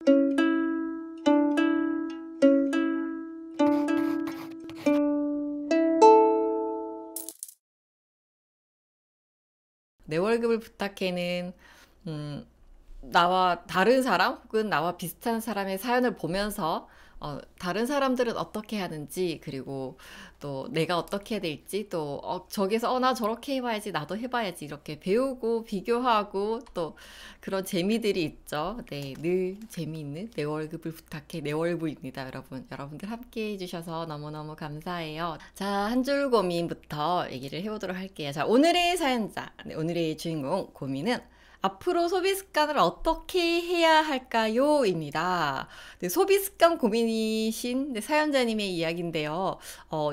내 월급을 부탁해는 나와 다른 사람 혹은 나와 비슷한 사람의 사연을 보면서 다른 사람들은 어떻게 하는지, 그리고 또 내가 어떻게 해야 될지, 또 저기서 나 저렇게 해봐야지, 나도 해봐야지, 이렇게 배우고 비교하고 또 그런 재미들이 있죠. 네, 늘 재미있는 내 월급을 부탁해 내 월부입니다. 여러분들 함께 해주셔서 너무너무 감사해요. 자, 한 줄 고민부터 얘기를 해보도록 할게요. 자, 오늘의 사연자, 네, 오늘의 주인공 고민은 앞으로 소비 습관을 어떻게 해야 할까요? 입니다. 네, 소비 습관 고민이신 네, 사연자님의 이야기인데요.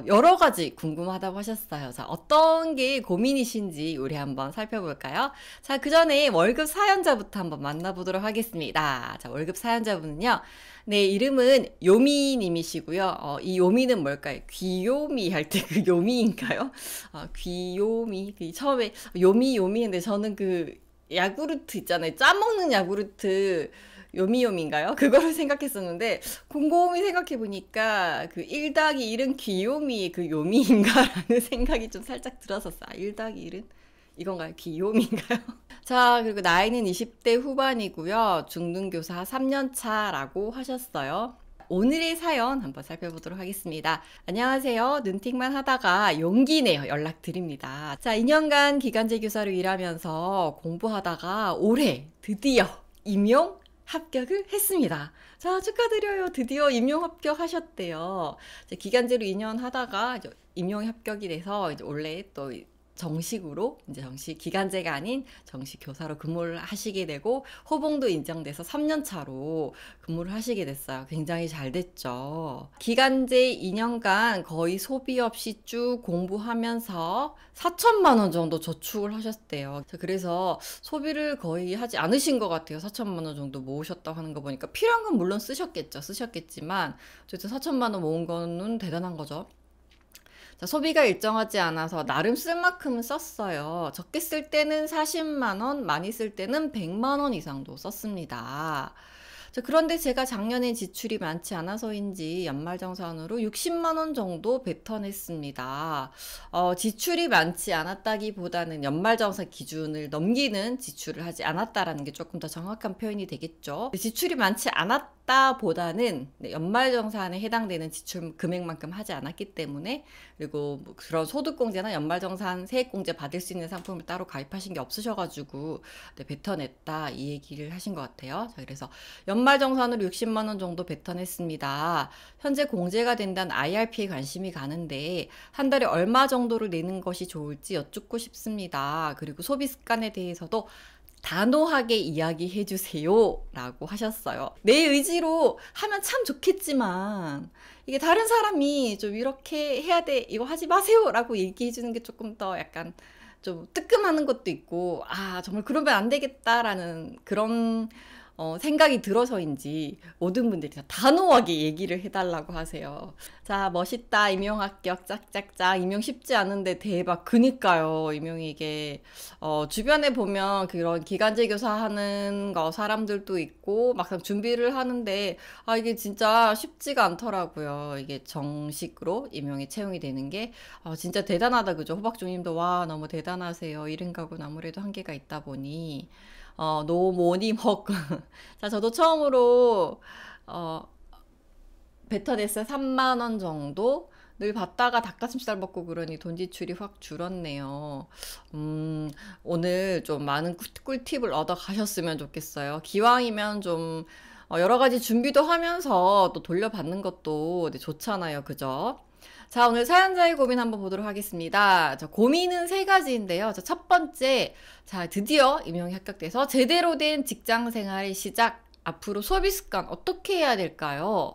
여러 가지 궁금하다고 하셨어요. 자, 어떤 게 고민이신지 우리 한번 살펴볼까요? 자, 그 전에 월급 사연자부터 한번 만나보도록 하겠습니다. 자, 월급 사연자분은요. 네, 이름은 요미님이시고요. 이 요미는 뭘까요? 귀요미 할 때 그 요미인가요? 귀요미. 처음에 요미인데 저는 그 야구르트 있잖아요. 짜먹는 야구르트 요미요미인가요? 그거를 생각했었는데 곰곰이 생각해보니까 그 1 더하기 1은 귀요미 그 요미인가라는 생각이 좀 살짝 들었었어요. 1 더하기 1은 이건가요? 귀요미인가요? 자, 그리고 나이는 20대 후반이고요. 중등교사 3년 차라고 하셨어요. 오늘의 사연 한번 살펴보도록 하겠습니다. 안녕하세요. 눈팅만 하다가 용기 내어 연락드립니다. 자, 2년간 기간제 교사로 일하면서 공부하다가 올해 드디어 임용 합격을 했습니다. 자, 축하드려요. 드디어 임용 합격하셨대요. 기간제로 2년 하다가 임용 합격이 돼서 이제 원래 또 정식으로 이제 정식 기간제가 아닌 정식 교사로 근무를 하시게 되고 호봉도 인정돼서 3년 차로 근무를 하시게 됐어요. 굉장히 잘 됐죠. 기간제 2년간 거의 소비 없이 쭉 공부하면서 4천만 원 정도 저축을 하셨대요. 그래서 소비를 거의 하지 않으신 것 같아요. 4천만 원 정도 모으셨다고 하는 거 보니까 필요한 건 물론 쓰셨겠지만 어쨌든 4천만 원 모은 거는 대단한 거죠. 자, 소비가 일정하지 않아서 나름 쓸 만큼은 썼어요. 적게 쓸 때는 40만 원, 많이 쓸 때는 100만 원 이상도 썼습니다. 자, 그런데 제가 작년에 지출이 많지 않아서인지 연말정산으로 60만 원 정도 뱉어냈습니다. 지출이 많지 않았다기보다는 연말정산 기준을 넘기는 지출을 하지 않았다라는 게 조금 더 정확한 표현이 되겠죠. 지출이 많지 않았다 보다는 연말정산에 해당되는 지출 금액만큼 하지 않았기 때문에, 그리고 뭐 그런 소득공제나 연말정산 세액공제 받을 수 있는 상품을 따로 가입하신 게 없으셔가지고 뱉어냈다 이 얘기를 하신 것 같아요. 자, 그래서 연말정산으로 60만 원 정도 뱉어냈습니다. 현재 공제가 된다는 IRP에 관심이 가는데 한 달에 얼마 정도를 내는 것이 좋을지 여쭙고 싶습니다. 그리고 소비 습관에 대해서도 단호하게 이야기해 주세요 라고 하셨어요. 내 의지로 하면 참 좋겠지만 이게 다른 사람이 좀 이렇게 해야 돼, 이거 하지 마세요 라고 얘기해 주는 게 조금 더 약간 좀 뜨끔하는 것도 있고, 정말 그러면 안 되겠다라는 그런 생각이 들어서인지 모든 분들이 다 단호하게 얘기를 해달라고 하세요. 자, 멋있다. 임용 합격 짝짝짝. 임용 쉽지 않은데 대박. 그니까요. 임용이 이게 주변에 보면 그런 기간제 교사 하는 거 사람들도 있고 막상 준비를 하는데 이게 진짜 쉽지가 않더라고요. 이게 정식으로 임용이 채용이 되는 게 진짜 대단하다. 그죠? 호박종님도 와 너무 대단하세요. 1인 가구는 아무래도 한계가 있다 보니 노모님 헉. 자, 저도 처음으로 뱉어냈어요. 3만 원 정도. 늘 받다가 닭가슴살 먹고 그러니 돈 지출이 확 줄었네요. 오늘 좀 많은 꿀팁을 얻어 가셨으면 좋겠어요. 기왕이면 좀 여러 가지 준비도 하면서 또 돌려받는 것도 좋잖아요. 그죠? 자, 오늘 사연자의 고민 한번 보도록 하겠습니다. 자, 고민은 3가지인데요. 자, 첫 번째, 자, 드디어 임용이 합격돼서 제대로 된 직장 생활의 시작, 앞으로 소비 습관 어떻게 해야 될까요?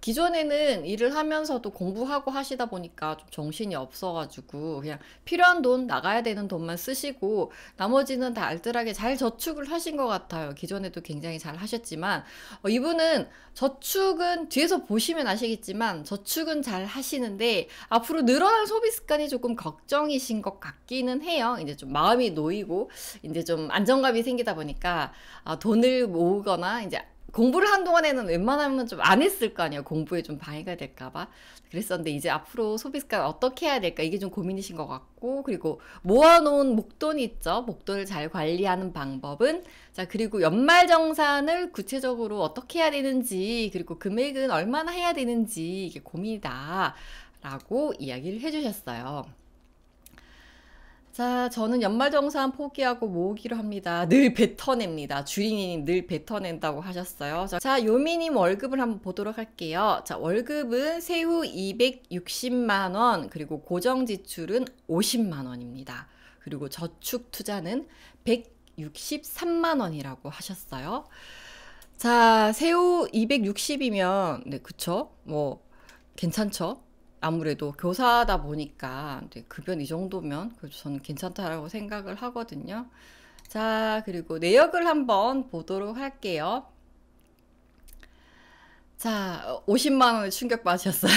기존에는 일을 하면서도 공부하고 하시다 보니까 좀 정신이 없어가지고 그냥 필요한 돈, 나가야 되는 돈만 쓰시고 나머지는 다 알뜰하게 잘 저축을 하신 것 같아요. 기존에도 굉장히 잘 하셨지만 이분은 저축은 뒤에서 보시면 아시겠지만 저축은 잘 하시는데 앞으로 늘어날 소비 습관이 조금 걱정이신 것 같기는 해요. 이제 좀 마음이 놓이고 이제 좀 안정감이 생기다 보니까 돈을 모으거나 이제 공부를 한동안에는 웬만하면 좀 안 했을 거 아니에요. 공부에 좀 방해가 될까 봐. 그랬었는데 이제 앞으로 소비 습관 어떻게 해야 될까 이게 좀 고민이신 것 같고, 그리고 모아놓은 목돈 있죠. 목돈을 잘 관리하는 방법은, 자, 그리고 연말정산을 구체적으로 어떻게 해야 되는지, 그리고 금액은 얼마나 해야 되는지 이게 고민이다 라고 이야기를 해주셨어요. 자, 저는 연말정산 포기하고 모으기로 합니다. 늘 뱉어냅니다. 주린이님 늘 뱉어낸다고 하셨어요. 자, 요미님 월급을 한번 보도록 할게요. 자, 월급은 세후 260만원, 그리고 고정지출은 50만원입니다. 그리고 저축 투자는 163만원이라고 하셨어요. 자, 세후 260이면, 네, 그쵸? 뭐, 괜찮죠? 아무래도 교사다 보니까 급여는 이 정도면 그래도 저는 괜찮다라고 생각을 하거든요. 자, 그리고 내역을 한번 보도록 할게요. 자, 50만 원에 충격받으셨어요.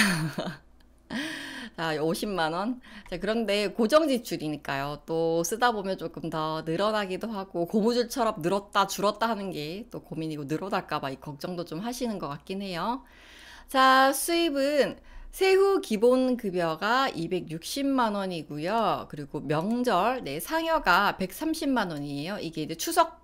자, 50만 원. 자, 그런데 고정 지출이니까요. 또 쓰다 보면 조금 더 늘어나기도 하고, 고무줄처럼 늘었다 줄었다 하는 게 또 고민이고, 늘어날까 봐 이 걱정도 좀 하시는 것 같긴 해요. 자, 수입은 세후 기본 급여가 260만 원이고요. 그리고 명절, 네, 상여가 130만 원이에요. 이게 이제 추석,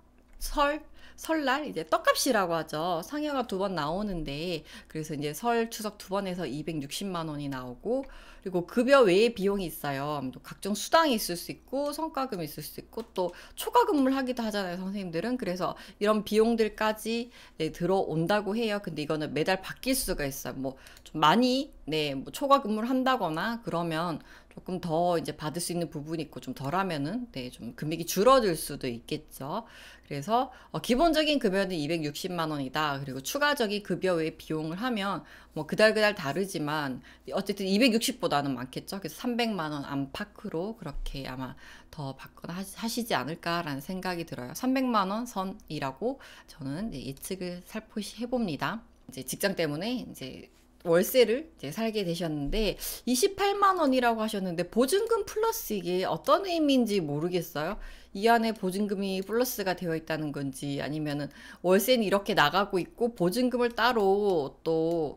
설날 이제 떡값이라고 하죠. 상여가 두 번 나오는데, 그래서 이제 설, 추석 두 번 해서 260만 원이 나오고, 그리고 급여 외에 비용이 있어요. 또 각종 수당이 있을 수 있고, 성과금이 있을 수 있고, 또 초과 근무를 하기도 하잖아요, 선생님들은. 그래서 이런 비용들까지, 네, 들어온다고 해요. 근데 이거는 매달 바뀔 수가 있어요. 뭐 좀 많이, 네, 뭐 초과 근무를 한다거나 그러면 조금 더 이제 받을 수 있는 부분이 있고, 좀 덜하면은, 네, 좀 금액이 줄어들 수도 있겠죠. 그래서 기본적인 급여는 260만 원이다. 그리고 추가적인 급여 외 비용을 하면 뭐 그달 다르지만 어쨌든 260보다는 많겠죠. 그래서 300만 원 안팎으로 그렇게 아마 더 받거나 하시지 않을까라는 생각이 들어요. 300만 원 선이라고 저는 이제 예측을 살포시 해봅니다. 이제 직장 때문에 이제 월세를 이제 살게 되셨는데 28만 원이라고 하셨는데, 보증금 플러스 이게 어떤 의미인지 모르겠어요. 이 안에 보증금이 플러스가 되어 있다는 건지, 아니면은 월세는 이렇게 나가고 있고 보증금을 따로 또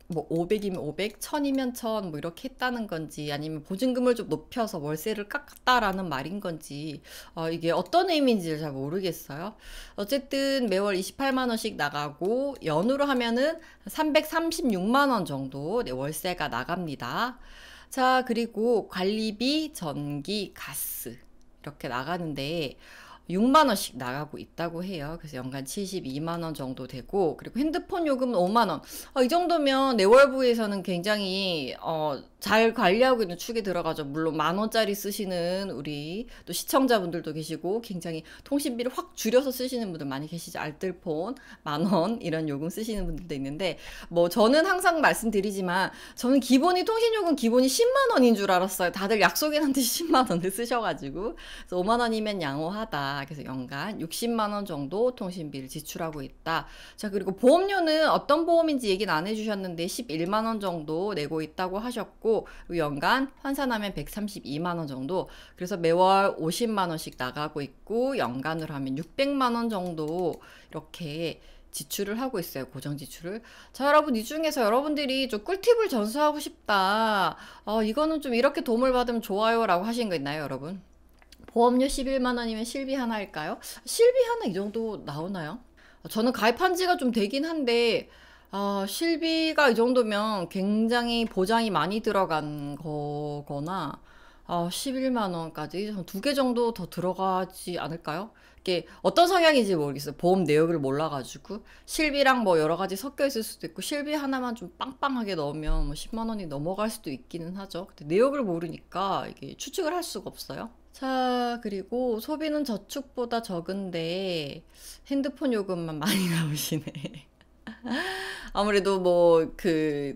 뭐 500이면 500, 1000이면 1000, 뭐 이렇게 했다는 건지, 아니면 보증금을 좀 높여서 월세를 깎았다라는 말인 건지, 이게 어떤 의미인지를 잘 모르겠어요. 어쨌든 매월 28만 원씩 나가고 연으로 하면은 336만 원 정도, 네, 월세가 나갑니다. 자, 그리고 관리비, 전기, 가스 이렇게 나가는데 6만 원씩 나가고 있다고 해요. 그래서 연간 72만 원 정도 되고, 그리고 핸드폰 요금은 5만 원. 이 정도면 내월부에서는 굉장히 잘 관리하고 있는 축에 들어가죠. 물론 만 원짜리 쓰시는 우리 또 시청자분들도 계시고, 굉장히 통신비를 확 줄여서 쓰시는 분들 많이 계시죠. 알뜰폰 만 원 이런 요금 쓰시는 분들도 있는데, 뭐 저는 항상 말씀드리지만 저는 기본이 통신요금 기본이 10만 원인 줄 알았어요. 다들 약속이란 듯이 10만 원을 쓰셔가지고. 그래서 5만 원이면 양호하다. 그래서 연간 60만 원 정도 통신비를 지출하고 있다. 자, 그리고 보험료는 어떤 보험인지 얘기는 안 해주셨는데 11만 원 정도 내고 있다고 하셨고, 연간 환산하면 132만 원 정도. 그래서 매월 50만 원씩 나가고 있고, 연간으로 하면 600만 원 정도 이렇게 지출을 하고 있어요. 고정 지출을. 자, 여러분, 이 중에서 여러분들이 좀 꿀팁을 전수하고 싶다, 이거는 좀 이렇게 도움을 받으면 좋아요 라고 하신 거 있나요, 여러분? 보험료 11만 원이면 실비 하나일까요? 실비 하나 이 정도 나오나요? 저는 가입한 지가 좀 되긴 한데, 실비가 이 정도면 굉장히 보장이 많이 들어간 거거나, 11만 원까지 한 두 개 정도 더 들어가지 않을까요? 이게 어떤 성향인지 모르겠어요. 보험 내역을 몰라가지고. 실비랑 뭐 여러 가지 섞여 있을 수도 있고, 실비 하나만 좀 빵빵하게 넣으면 뭐 10만 원이 넘어갈 수도 있기는 하죠. 근데 내역을 모르니까 이게 추측을 할 수가 없어요. 자, 그리고 소비는 저축보다 적은데 핸드폰 요금만 많이 나오시네. 아무래도 뭐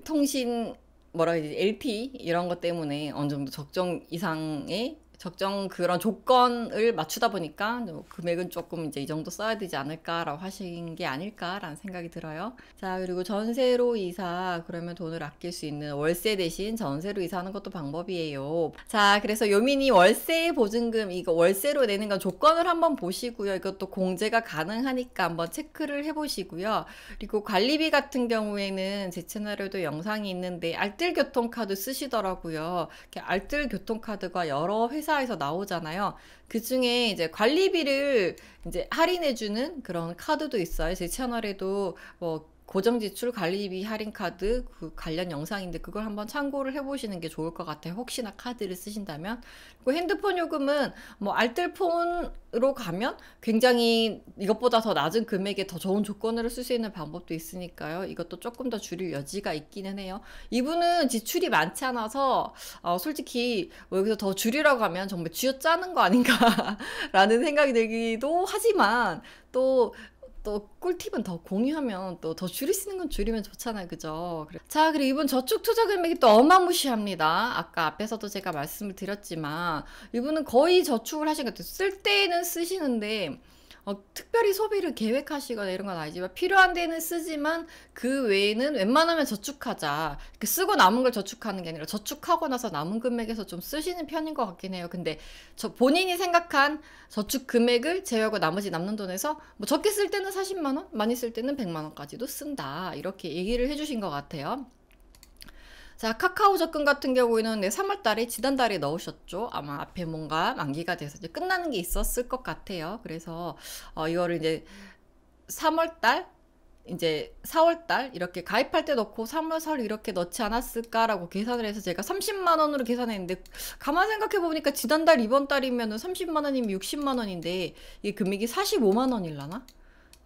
통신 뭐라 해야 되지, LT 이런 것 때문에 어느 정도 적정 이상의 적정 그런 조건을 맞추다 보니까 금액은 조금 이제 이 정도 써야 되지 않을까라고 하신 게 아닐까라는 생각이 들어요. 자, 그리고 전세로 이사, 그러면 돈을 아낄 수 있는 월세 대신 전세로 이사하는 것도 방법이에요. 자, 그래서 요민이 월세 보증금, 이거 월세로 내는 건 조건을 한번 보시고요. 이것도 공제가 가능하니까 한번 체크를 해보시고요. 그리고 관리비 같은 경우에는 제 채널에도 영상이 있는데 알뜰교통카드 쓰시더라고요. 이렇게 알뜰교통카드가 여러 회사에서 나오잖아요. 그 중에 이제 관리비를 이제 할인해주는 그런 카드도 있어요. 제 채널에도 뭐 고정지출 관리비 할인 카드 그 관련 영상인데 그걸 한번 참고를 해보시는 게 좋을 것 같아요. 혹시나 카드를 쓰신다면. 그리고 핸드폰 요금은 뭐 알뜰폰으로 가면 굉장히 이것보다 더 낮은 금액에 더 좋은 조건으로 쓸 수 있는 방법도 있으니까요. 이것도 조금 더 줄일 여지가 있기는 해요. 이분은 지출이 많지 않아서 솔직히 뭐 여기서 더 줄이라고 하면 정말 쥐어짜는 거 아닌가라는 생각이 들기도 하지만 또 꿀팁은 더 공유하면 또 더 줄일 수 있는 건 줄이면 좋잖아요. 그죠? 자, 그리고 이분 저축 투자 금액이 또 어마무시합니다. 아까 앞에서도 제가 말씀을 드렸지만 이분은 거의 저축을 하신 것 같아요. 쓸 때는 쓰시는데 특별히 소비를 계획하시거나 이런 건 아니지만 필요한 데는 쓰지만 그 외에는 웬만하면 저축하자. 이렇게 쓰고 남은 걸 저축하는 게 아니라 저축하고 나서 남은 금액에서 좀 쓰시는 편인 것 같긴 해요. 근데 본인이 생각한 저축 금액을 제외하고 나머지 남는 돈에서 뭐 적게 쓸 때는 40만 원, 많이 쓸 때는 100만 원까지도 쓴다. 이렇게 얘기를 해주신 것 같아요. 자, 카카오 적금 같은 경우에는 3월 달에 지난달에 넣으셨죠. 아마 앞에 뭔가 만기가 돼서 이제 끝나는 게 있었을 것 같아요. 그래서 이거를 이제 3월 달 이제 4월 달 이렇게 가입할 때 넣고 3월 설 이렇게 넣지 않았을까라고 계산을 해서 제가 30만 원으로 계산했는데 가만 생각해 보니까 지난달 이번 달이면은 30만 원이면 60만 원인데 이 금액이 45만 원일라나?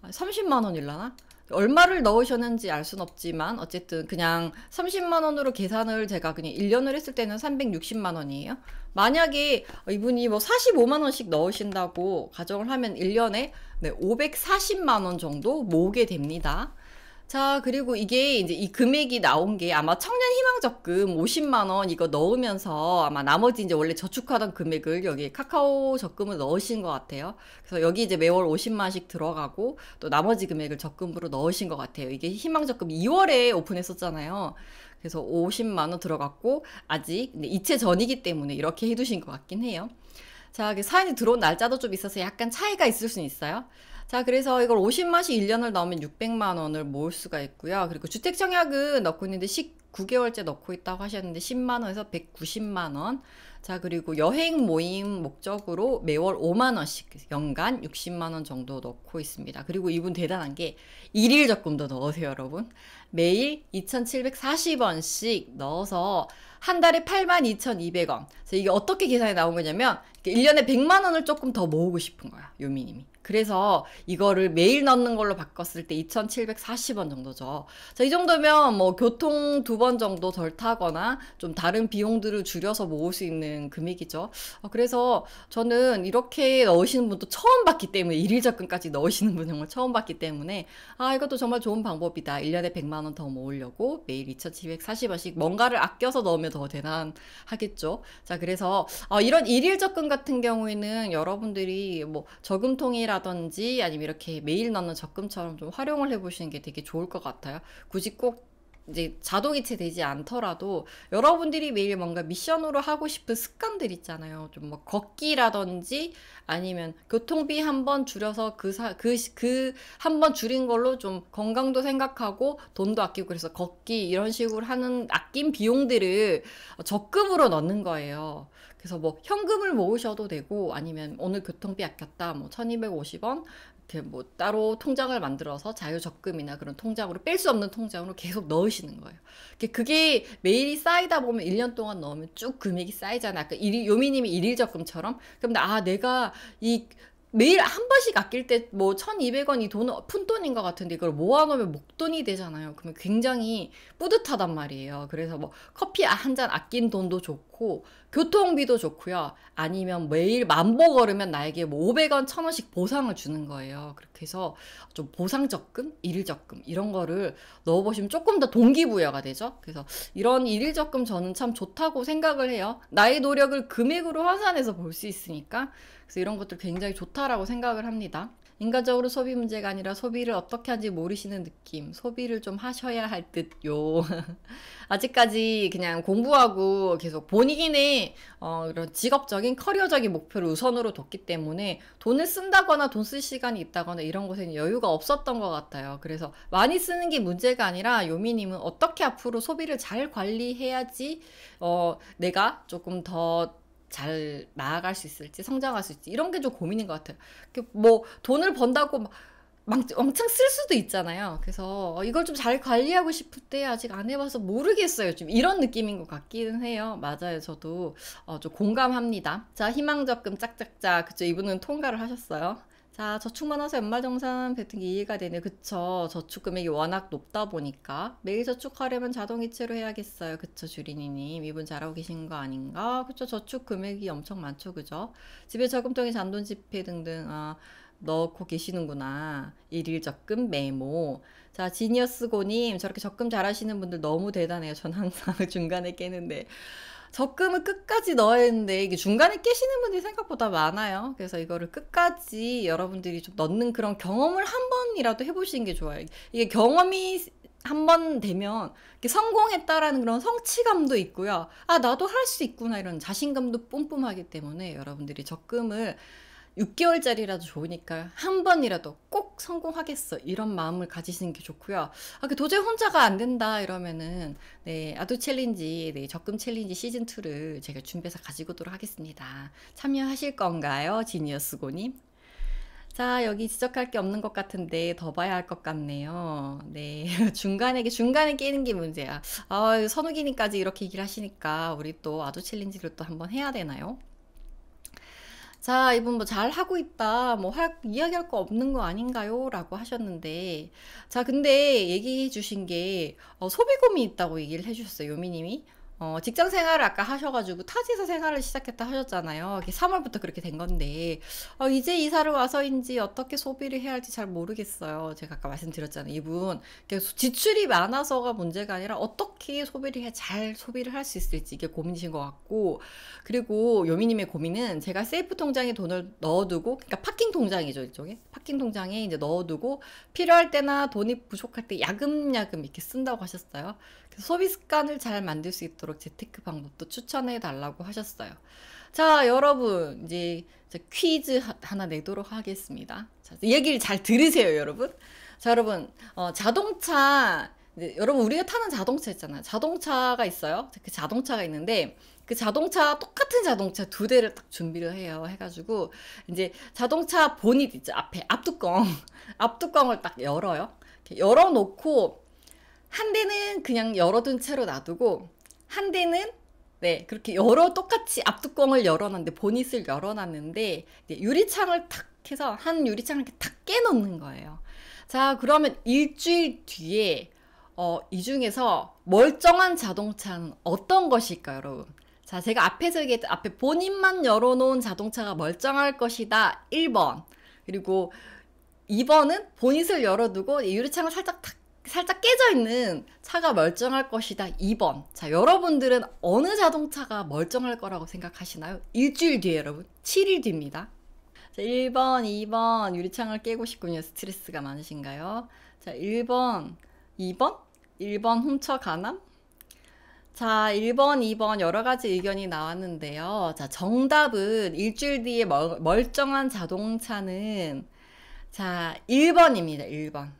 30만 원일라나? 얼마를 넣으셨는지 알 순 없지만 어쨌든 그냥 30만 원으로 계산을 제가 그냥 1년을 했을 때는 360만 원이에요. 만약에 이분이 뭐 45만 원씩 넣으신다고 가정을 하면 1년에 540만 원 정도 모으게 됩니다. 자, 그리고 이게 이제 이 금액이 나온 게 아마 청년희망적금 50만 원 이거 넣으면서 아마 나머지 이제 원래 저축하던 금액을 여기 카카오 적금을 넣으신 것 같아요. 그래서 여기 이제 매월 50만 원씩 들어가고 또 나머지 금액을 적금으로 넣으신 것 같아요. 이게 희망적금 2월에 오픈했었잖아요. 그래서 50만 원 들어갔고 아직 이체 전이기 때문에 이렇게 해두신 것 같긴 해요. 자, 사연이 들어온 날짜도 좀 있어서 약간 차이가 있을 수는 있어요. 자, 그래서 이걸 50만씩 1년을 넣으면 600만 원을 모을 수가 있고요. 그리고 주택청약은 넣고 있는데 19개월째 넣고 있다고 하셨는데 10만 원에서 190만 원. 자, 그리고 여행 모임 목적으로 매월 5만 원씩 연간 60만 원 정도 넣고 있습니다. 그리고 이분 대단한 게 일일 적금도 넣으세요, 여러분. 매일 2,740원씩 넣어서 한 달에 82,200원. 그래서 이게 어떻게 계산이 나온 거냐면 1년에 100만 원을 조금 더 모으고 싶은 거야, 요미님이. 그래서 이거를 매일 넣는 걸로 바꿨을 때 2,740원 정도죠. 자, 이 정도면 뭐 교통 2번 정도 덜 타거나 좀 다른 비용들을 줄여서 모을 수 있는 금액이죠. 그래서 저는 이렇게 넣으시는 분도 처음 봤기 때문에 일일 적금까지 넣으시는 분 정말 처음 봤기 때문에 이것도 정말 좋은 방법이다. 1년에 100만 원 더 모으려고 매일 2,740원씩 뭔가를 아껴서 넣으면 더 대단하겠죠. 자, 그래서 이런 일일 적금 같은 경우에는 여러분들이 뭐 저금통이라든지 아니면 이렇게 매일 넣는 적금처럼 좀 활용을 해보시는 게 되게 좋을 것 같아요. 굳이 꼭 이제 자동이체 되지 않더라도 여러분들이 매일 뭔가 미션으로 하고 싶은 습관들 있잖아요. 좀 뭐 걷기라든지 아니면 교통비 한번 줄여서 한 번 줄인 걸로 좀 건강도 생각하고 돈도 아끼고 그래서 걷기 이런 식으로 하는 아낀 비용들을 적금으로 넣는 거예요. 그래서 뭐 현금을 모으셔도 되고 아니면 오늘 교통비 아꼈다 뭐 1,250원 이렇게 뭐 따로 통장을 만들어서 자유적금이나 그런 통장으로 뺄 수 없는 통장으로 계속 넣으시는 거예요. 그게 매일이 쌓이다 보면 1년 동안 넣으면 쭉 금액이 쌓이잖아요. 아까 요미님이 일일 적금처럼. 그럼 내가 이 매일 한 번씩 아낄 때 뭐 1,200원 이 돈은 푼돈인 것 같은데 이걸 모아놓으면 목돈이 되잖아요. 그러면 굉장히 뿌듯하단 말이에요. 그래서 뭐 커피 한 잔 아낀 돈도 좋고 좋고 교통비도 좋고요. 아니면 매일 만보 걸으면 나에게 뭐 500원, 1000원씩 보상을 주는 거예요. 그렇게 해서 좀 보상 적금, 일일 적금 이런 거를 넣어보시면 조금 더 동기부여가 되죠. 그래서 이런 일일 적금 저는 참 좋다고 생각을 해요. 나의 노력을 금액으로 환산해서 볼 수 있으니까. 그래서 이런 것들 굉장히 좋다라고 생각을 합니다. 인간적으로 소비 문제가 아니라 소비를 어떻게 하는지 모르시는 느낌. 소비를 좀 하셔야 할 듯요. 아직까지 그냥 공부하고 계속 본인의 이런 직업적인 커리어적인 목표를 우선으로 뒀기 때문에 돈을 쓴다거나 돈 쓸 시간이 있다거나 이런 것에는 여유가 없었던 것 같아요. 그래서 많이 쓰는 게 문제가 아니라 요미님은 어떻게 앞으로 소비를 잘 관리해야지 내가 조금 더 잘 나아갈 수 있을지 성장할 수 있을지 이런 게 좀 고민인 것 같아요. 뭐 돈을 번다고 막 왕창 쓸 수도 있잖아요. 그래서 이걸 좀 잘 관리하고 싶을 때 아직 안 해봐서 모르겠어요. 좀 이런 느낌인 것 같기는 해요. 맞아요. 저도 좀 공감합니다. 자, 희망적금 짝짝짝. 그쵸? 이분은 통과를 하셨어요. 자, 저축만 해서 연말정산 뱉은 게 이해가 되네요. 그쵸? 저축 금액이 워낙 높다 보니까 매일 저축하려면 자동이체로 해야겠어요. 그쵸? 주린이님 이분 잘하고 계신 거 아닌가? 그쵸? 저축 금액이 엄청 많죠. 그죠? 집에 저금통에 잔돈지폐 등등 넣고 계시는구나. 일일 적금 메모. 자, 지니어스고님 저렇게 적금 잘하시는 분들 너무 대단해요. 전 항상 중간에 깨는데 적금을 끝까지 넣어야 했는데 이게 중간에 깨시는 분들이 생각보다 많아요. 그래서 이거를 끝까지 여러분들이 좀 넣는 그런 경험을 한 번이라도 해보시는 게 좋아요. 이게 경험이 한 번 되면 성공했다라는 그런 성취감도 있고요. 아, 나도 할 수 있구나 이런 자신감도 뿜뿜하기 때문에 여러분들이 적금을 6개월짜리라도 좋으니까 한 번이라도 꼭 성공하겠어 이런 마음을 가지시는 게 좋고요. 도저히 혼자가 안 된다 이러면은 네, 아두 챌린지, 네, 적금 챌린지 시즌2를 제가 준비해서 가지고 오도록 하겠습니다. 참여하실 건가요? 지니어스고님. 자, 여기 지적할 게 없는 것 같은데 더 봐야 할 것 같네요. 네, 중간에 깨는 게 문제야. 선우기님까지 이렇게 얘기를 하시니까 우리 또 아두 챌린지를 또 한번 해야 되나요? 자, 이분 뭐 잘하고 있다, 이야기할 거 없는 거 아닌가요? 라고 하셨는데, 자, 근데 얘기해 주신 게, 소비 고민이 있다고 얘기를 해 주셨어요, 요미님이. 직장 생활을 아까 하셔가지고 타지에서 생활을 시작했다 하셨잖아요. 3월부터 그렇게 된 건데, 이제 이사를 와서인지 어떻게 소비를 해야 할지 잘 모르겠어요. 제가 아까 말씀드렸잖아요. 이분, 지출이 많아서가 문제가 아니라 어떻게 잘 소비를 할 수 있을지 이게 고민이신 것 같고, 그리고 요미님의 고민은 제가 세이프 통장에 돈을 넣어두고, 그러니까 파킹 통장이죠, 일종의. 파킹 통장에 이제 넣어두고, 필요할 때나 돈이 부족할 때 야금야금 이렇게 쓴다고 하셨어요. 그래서 소비 습관을 잘 만들 수 있도록 재테크 방법도 추천해 달라고 하셨어요. 자, 여러분 이제 퀴즈 하나 내도록 하겠습니다. 자, 얘기를 잘 들으세요, 여러분. 자, 여러분 자동차 여러분 우리가 타는 자동차 있잖아요. 자동차가 있어요. 그 자동차가 있는데 그 자동차 똑같은 자동차 두 대를 딱 준비를 해요. 해가지고 이제 자동차 보닛 있죠. 앞에 앞뚜껑을 딱 열어요. 이렇게 열어놓고 한 대는 그냥 열어둔 채로 놔두고 한 대는 네 그렇게 똑같이 앞뚜껑을 열어놨는데 보닛을 열어놨는데 유리창을 탁 해서 한 유리창을 이렇게 탁 깨놓는 거예요. 자, 그러면 일주일 뒤에 이 중에서 멀쩡한 자동차는 어떤 것일까요, 여러분? 자, 제가 앞에서 얘기했던 앞에 보닛만 열어놓은 자동차가 멀쩡할 것이다. 1번. 그리고 2번은 보닛을 열어두고 유리창을 살짝 깨져 있는 차가 멀쩡할 것이다. 2번. 자, 여러분들은 어느 자동차가 멀쩡할 거라고 생각하시나요? 일주일 뒤에 여러분. 7일 뒤입니다. 자, 1번, 2번 유리창을 깨고 싶군요. 스트레스가 많으신가요? 자, 1번, 2번? 1번 훔쳐가남? 자, 1번, 2번 여러 가지 의견이 나왔는데요. 자, 정답은 일주일 뒤에 멀쩡한 자동차는 자, 1번입니다. 1번.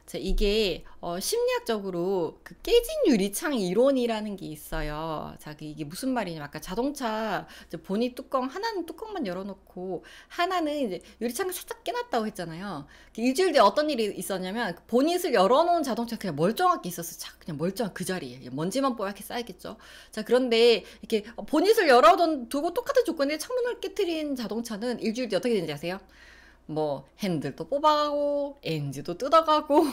자, 이게 심리학적으로 그 깨진 유리창 이론이라는 게 있어요. 자, 이게 무슨 말이냐면 아까 자동차 이제 보닛 하나는 뚜껑만 열어놓고 하나는 이제 유리창을 살짝 깨놨다고 했잖아요. 일주일 뒤에 어떤 일이 있었냐면 그 보닛을 열어놓은 자동차 그냥 멀쩡하게 있었어. 자, 그냥 멀쩡한 그 자리에 먼지만 뽀얗게 쌓이겠죠. 자, 그런데 이렇게 보닛을 열어두고 똑같은 조건에 창문을 깨트린 자동차는 일주일 뒤에 어떻게 되는지 아세요? 뭐 핸들도 뽑아가고 엔진도 뜯어가고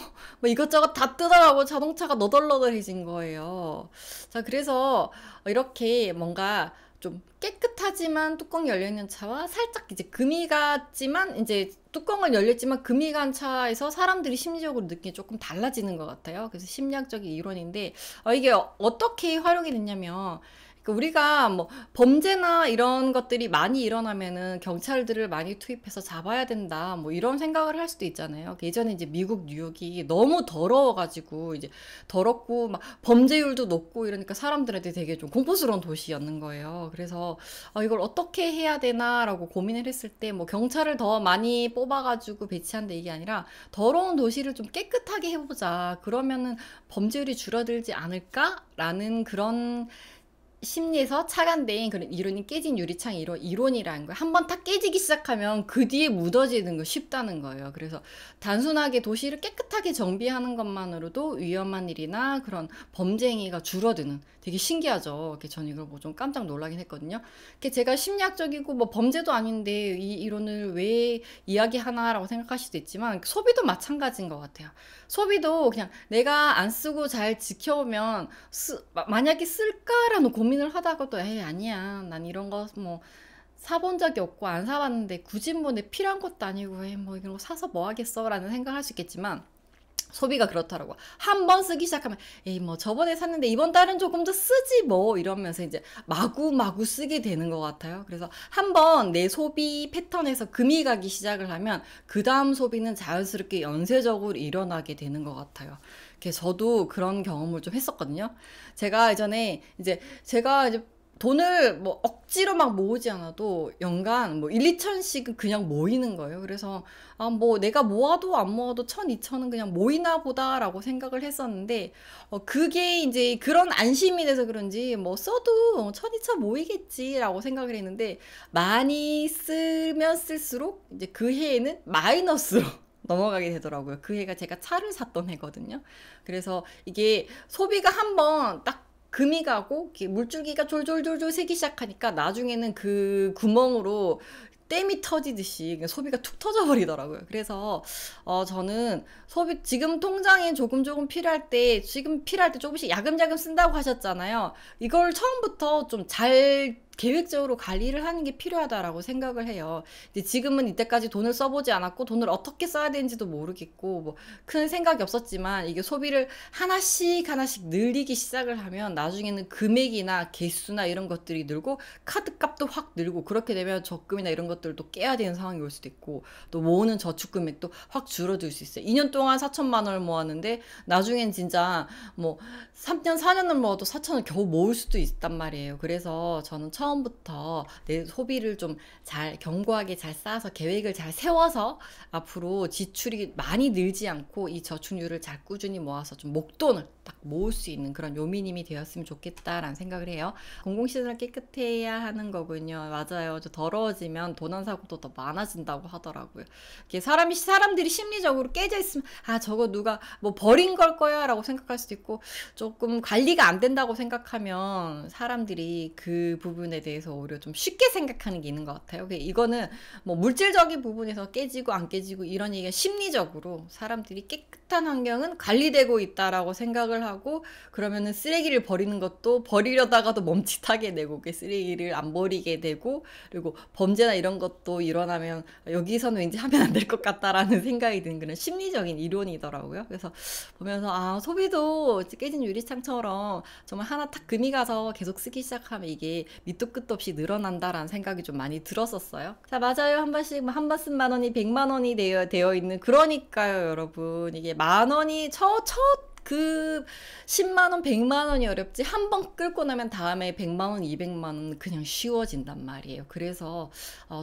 뭐 이것저것 다 뜯어가고 자동차가 너덜너덜해진 거예요. 자, 그래서 이렇게 뭔가 좀 깨끗하지만 뚜껑이 열려있는 차와 살짝 이제 금이 갔지만 이제 뚜껑은 열렸지만 금이 간 차에서 사람들이 심리적으로 느끼기 조금 달라지는 것 같아요. 그래서 심리학적인 이론인데 이게 어떻게 활용이 됐냐면, 그러니까 우리가 뭐 범죄나 이런 것들이 많이 일어나면은 경찰들을 많이 투입해서 잡아야 된다, 뭐 이런 생각을 할 수도 있잖아요. 예전에 이제 미국 뉴욕이 너무 더러워가지고 이제 더럽고 막 범죄율도 높고 이러니까 사람들한테 되게 좀 공포스러운 도시였는 거예요. 그래서 이걸 어떻게 해야 되나라고 고민을 했을 때 뭐 경찰을 더 많이 뽑아가지고 배치한다 이게 아니라 더러운 도시를 좀 깨끗하게 해보자. 그러면은 범죄율이 줄어들지 않을까라는 그런 심리에서 착안된 그런 이론이 깨진 유리창 이론이라는 거예요. 한번 딱 깨지기 시작하면 그 뒤에 묻어지는 거 쉽다는 거예요. 그래서 단순하게 도시를 깨끗하게 정비하는 것만으로도 위험한 일이나 그런 범죄 행위가 줄어드는, 되게 신기하죠. 이렇게 전 이걸 보고 좀 깜짝 놀라긴 했거든요. 이렇게 제가 심리학적이고 뭐 범죄도 아닌데 이 이론을 왜 이야기하나라고 생각하실 수도 있지만 소비도 마찬가지인 것 같아요. 소비도 그냥 내가 안 쓰고 잘 지켜오면 만약에 쓸까라는 고민을 하다가도 에이 아니야, 난 이런 거 뭐 사본 적이 없고 안 사봤는데 굳이 뭐 내 필요한 것도 아니고 에이 뭐 이런 거 사서 뭐 하겠어 라는 생각을 할 수 있겠지만, 소비가 그렇더라고. 한 번 쓰기 시작하면 에이 뭐 저번에 샀는데 이번 달은 조금 더 쓰지 뭐 이러면서 이제 마구마구 쓰게 되는 것 같아요. 그래서 한 번 내 소비 패턴에서 금이 가기 시작을 하면 그 다음 소비는 자연스럽게 연쇄적으로 일어나게 되는 것 같아요. 저도 그런 경험을 좀 했었거든요. 제가 예전에 제가 이제 돈을 뭐 억지로 막 모으지 않아도 연간 뭐 1, 2천씩은 그냥 모이는 거예요. 그래서 뭐 내가 모아도 안 모아도 1천, 2천은 그냥 모이나 보다라고 생각을 했었는데, 그게 이제 그런 안심이 돼서 그런지 뭐 써도 1천, 2천 모이겠지라고 생각을 했는데, 많이 쓰면 쓸수록 이제 그 해에는 마이너스로 넘어가게 되더라고요. 그 해가 제가 차를 샀던 해거든요. 그래서 이게 소비가 한번 딱 금이 가고 이렇게 물줄기가 졸졸졸졸 새기 시작하니까 나중에는 그 구멍으로 댐이 터지듯이 그냥 소비가 툭 터져버리더라고요. 그래서 저는 소비 지금 통장에 조금 필요할 때, 지금 필요할 때 조금씩 야금야금 쓴다고 하셨잖아요. 이걸 처음부터 좀 잘 계획적으로 관리를 하는 게 필요하다라고 생각을 해요. 이제 지금은 이때까지 돈을 써보지 않았고 돈을 어떻게 써야 되는지도 모르겠고 뭐 큰 생각이 없었지만, 이게 소비를 하나씩 하나씩 늘리기 시작을 하면 나중에는 금액이나 개수나 이런 것들이 늘고 카드값도 확 늘고, 그렇게 되면 적금이나 이런 것들도 깨야 되는 상황이 올 수도 있고, 또 모으는 저축 금액도 확 줄어들 수 있어요. 2년 동안 4천만 원을 모았는데 나중엔 진짜 뭐 3년 4년을 모아도 4천을 겨우 모을 수도 있단 말이에요. 그래서 저는 처음부터 내 소비를 좀 잘 견고하게 잘 쌓아서 계획을 잘 세워서 앞으로 지출이 많이 늘지 않고 이 저축률을 잘 꾸준히 모아서 좀 목돈을 딱 모을 수 있는 그런 요민님이 되었으면 좋겠다라는 생각을 해요. 공공시설을 깨끗해야 하는 거군요. 맞아요. 저 더러워지면 도난 사고도 더 많아진다고 하더라고요. 이게 사람들이 심리적으로 깨져 있으면 저거 누가 뭐 버린 걸 거야 라고 생각할 수도 있고, 조금 관리가 안 된다고 생각하면 사람들이 그 부분에 대해서 오히려 좀 쉽게 생각하는 게 있는 것 같아요. 이거는 뭐 물질적인 부분에서 깨지고 안 깨지고 이런 얘기가, 심리적으로 사람들이 깨끗한 환경은 관리되고 있다라고 생각을 하고, 그러면은 쓰레기를 버리는 것도 버리려다가도 멈칫하게 되고 쓰레기를 안 버리게 되고, 그리고 범죄나 이런 것도 일어나면 여기서는 왠지 하면 안 될 것 같다라는 생각이 드는 그런 심리적인 이론이더라고요. 그래서 보면서 소비도 깨진 유리창처럼 정말 하나 탁 금이 가서 계속 쓰기 시작하면 이게 밑도 끝도 없이 늘어난다라는 생각이 좀 많이 들었었어요. 자, 맞아요. 한 번씩 한 번 쓴 만 원이 100만 원이 되어 있는, 그러니까요, 여러분. 이게 만 원이 그 10만 원, 100만 원이 어렵지 한 번 끌고 나면 다음에 100만 원, 200만 원 그냥 쉬워진단 말이에요. 그래서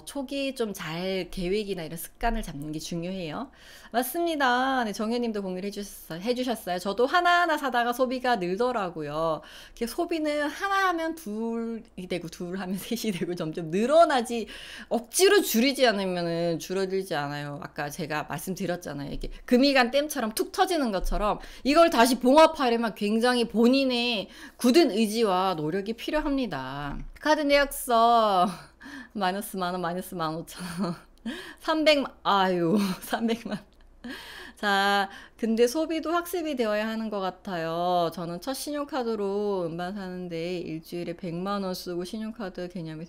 초기 좀 잘 계획이나 이런 습관을 잡는 게 중요해요. 맞습니다. 네, 정현님도 공유를 해주셨어요. 저도 하나하나 사다가 소비가 늘더라고요. 소비는 하나 하면 둘이 되고, 둘 하면 셋이 되고 점점 늘어나지, 억지로 줄이지 않으면 줄어들지 않아요. 아까 제가 말씀드렸잖아요. 이게 금이 간 댐처럼 툭 터지는 것처럼 이걸 다시 봉합하려면 굉장히 본인의 굳은 의지와 노력이 필요합니다. 카드 내역서 마이너스 만원, 마이너스 15,000원. 300만, 아유, 300만. 자, 근데 소비도 학습이 되어야 하는 것 같아요. 저는 첫 신용카드로 음반 사는데 일주일에 100만 원 쓰고 신용카드 개념이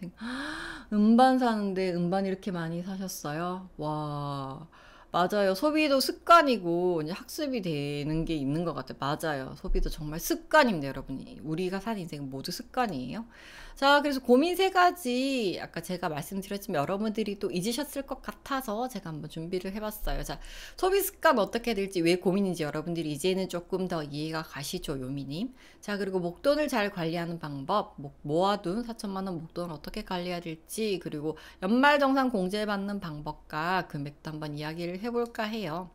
음반 사는데 음반 이렇게 많이 사셨어요? 와, 맞아요. 소비도 습관이고 이제 학습이 되는 게 있는 것 같아요. 맞아요. 소비도 정말 습관입니다, 여러분이. 우리가 사는 인생은 모두 습관이에요. 자, 그래서 고민 세 가지 아까 제가 말씀드렸지만 여러분들이 또 잊으셨을 것 같아서 제가 한번 준비를 해봤어요. 자, 소비 습관 어떻게 될지 왜 고민인지 여러분들이 이제는 조금 더 이해가 가시죠, 요미님. 자, 그리고 목돈을 잘 관리하는 방법, 모아둔 4천만 원 목돈을 어떻게 관리해야 될지, 그리고 연말정산 공제받는 방법과 금액도 한번 이야기를 해볼까 해요.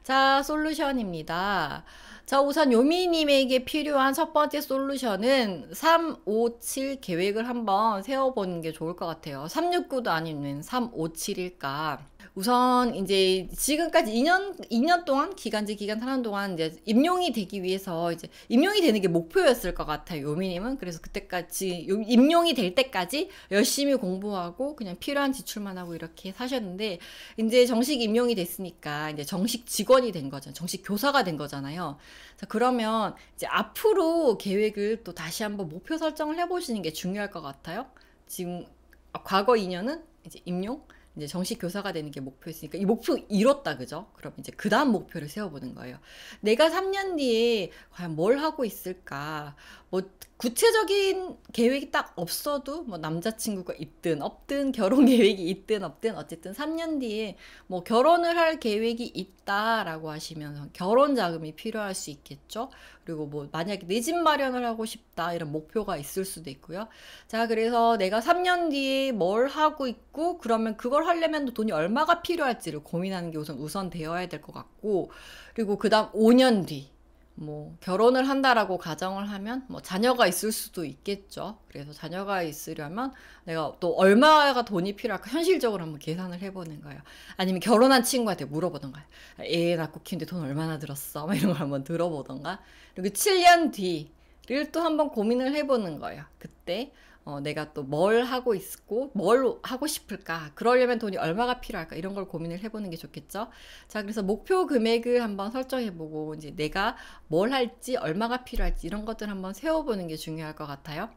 자, 솔루션입니다. 자, 우선 요미님에게 필요한 첫 번째 솔루션은 357 계획을 한번 세워보는 게 좋을 것 같아요. 369도 아니면 357일까? 우선 이제 지금까지 2년 동안 기간제 기간 하는 동안 이제 임용이 되기 위해서 이제 임용이 되는 게 목표였을 것 같아요. 요미님은. 그래서 그때까지 임용이 될 때까지 열심히 공부하고 그냥 필요한 지출만 하고 이렇게 사셨는데 이제 정식 임용이 됐으니까 이제 정식 직원이 된 거잖아요. 정식 교사가 된 거잖아요. 자, 그러면 이제 앞으로 계획을 또 다시 한번 목표 설정을 해보시는 게 중요할 것 같아요. 지금 과거 2년은 이제 임용, 이제 정식 교사가 되는 게 목표였으니까 이 목표 이뤘다, 그죠? 그럼 이제 그 다음 목표를 세워보는 거예요. 내가 3년 뒤에 과연 뭘 하고 있을까? 뭐 구체적인 계획이 딱 없어도 뭐 남자친구가 있든 없든 결혼 계획이 있든 없든 어쨌든 3년 뒤에 뭐 결혼을 할 계획이 있다라고 하시면 결혼 자금이 필요할 수 있겠죠. 그리고 뭐 만약에 내 집 마련을 하고 싶다 이런 목표가 있을 수도 있고요. 자, 그래서 내가 3년 뒤에 뭘 하고 있고 그러면 그걸 하려면 돈이 얼마가 필요할지를 고민하는 게 우선 되어야 될 것 같고, 그리고 그 다음 5년 뒤 뭐 결혼을 한다라고 가정을 하면 뭐 자녀가 있을 수도 있겠죠. 그래서 자녀가 있으려면 내가 또 얼마가 돈이 필요할까 현실적으로 한번 계산을 해보는 거예요. 아니면 결혼한 친구한테 물어보던가, 애 낳고 키우는데 돈 얼마나 들었어? 막 이런 걸 한번 들어보던가. 그리고 7년 뒤를 또 한번 고민을 해보는 거예요. 그때 내가 또 뭘 하고 있고 뭘 하고 싶을까, 그러려면 돈이 얼마가 필요할까, 이런 걸 고민을 해보는 게 좋겠죠. 자, 그래서 목표 금액을 한번 설정해보고 이제 내가 뭘 할지 얼마가 필요할지 이런 것들 한번 세워보는 게 중요할 것 같아요.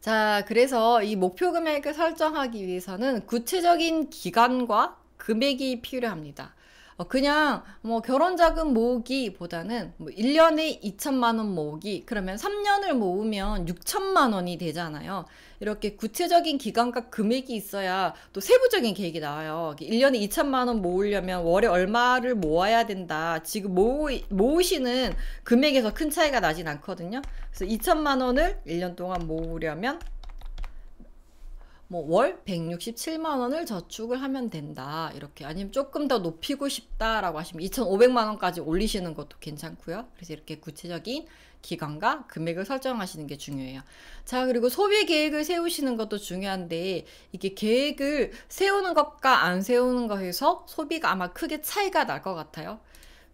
자, 그래서 이 목표 금액을 설정하기 위해서는 구체적인 기간과 금액이 필요합니다. 그냥 뭐 결혼자금 모으기보다는 뭐 1년에 2천만 원 모으기, 그러면 3년을 모으면 6천만 원이 되잖아요. 이렇게 구체적인 기간과 금액이 있어야 또 세부적인 계획이 나와요. 1년에 2천만 원 모으려면 월에 얼마를 모아야 된다. 지금 모으시는 금액에서 큰 차이가 나진 않거든요. 그래서 2천만 원을 1년 동안 모으려면 뭐 월 167만 원을 저축을 하면 된다. 이렇게. 아니면 조금 더 높이고 싶다라고 하시면 2,500만 원까지 올리시는 것도 괜찮고요. 그래서 이렇게 구체적인 기간과 금액을 설정하시는 게 중요해요. 자, 그리고 소비 계획을 세우시는 것도 중요한데 이게 계획을 세우는 것과 안 세우는 것에서 소비가 아마 크게 차이가 날 것 같아요.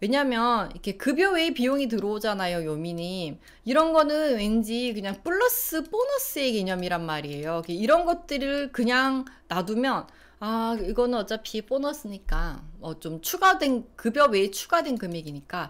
왜냐면 이렇게 급여 외에 비용이 들어오잖아요, 요미님. 이런 거는 왠지 그냥 플러스 보너스의 개념이란 말이에요. 이런 것들을 그냥 놔두면 이거는 어차피 보너스니까 좀 추가된 급여 외에 추가된 금액이니까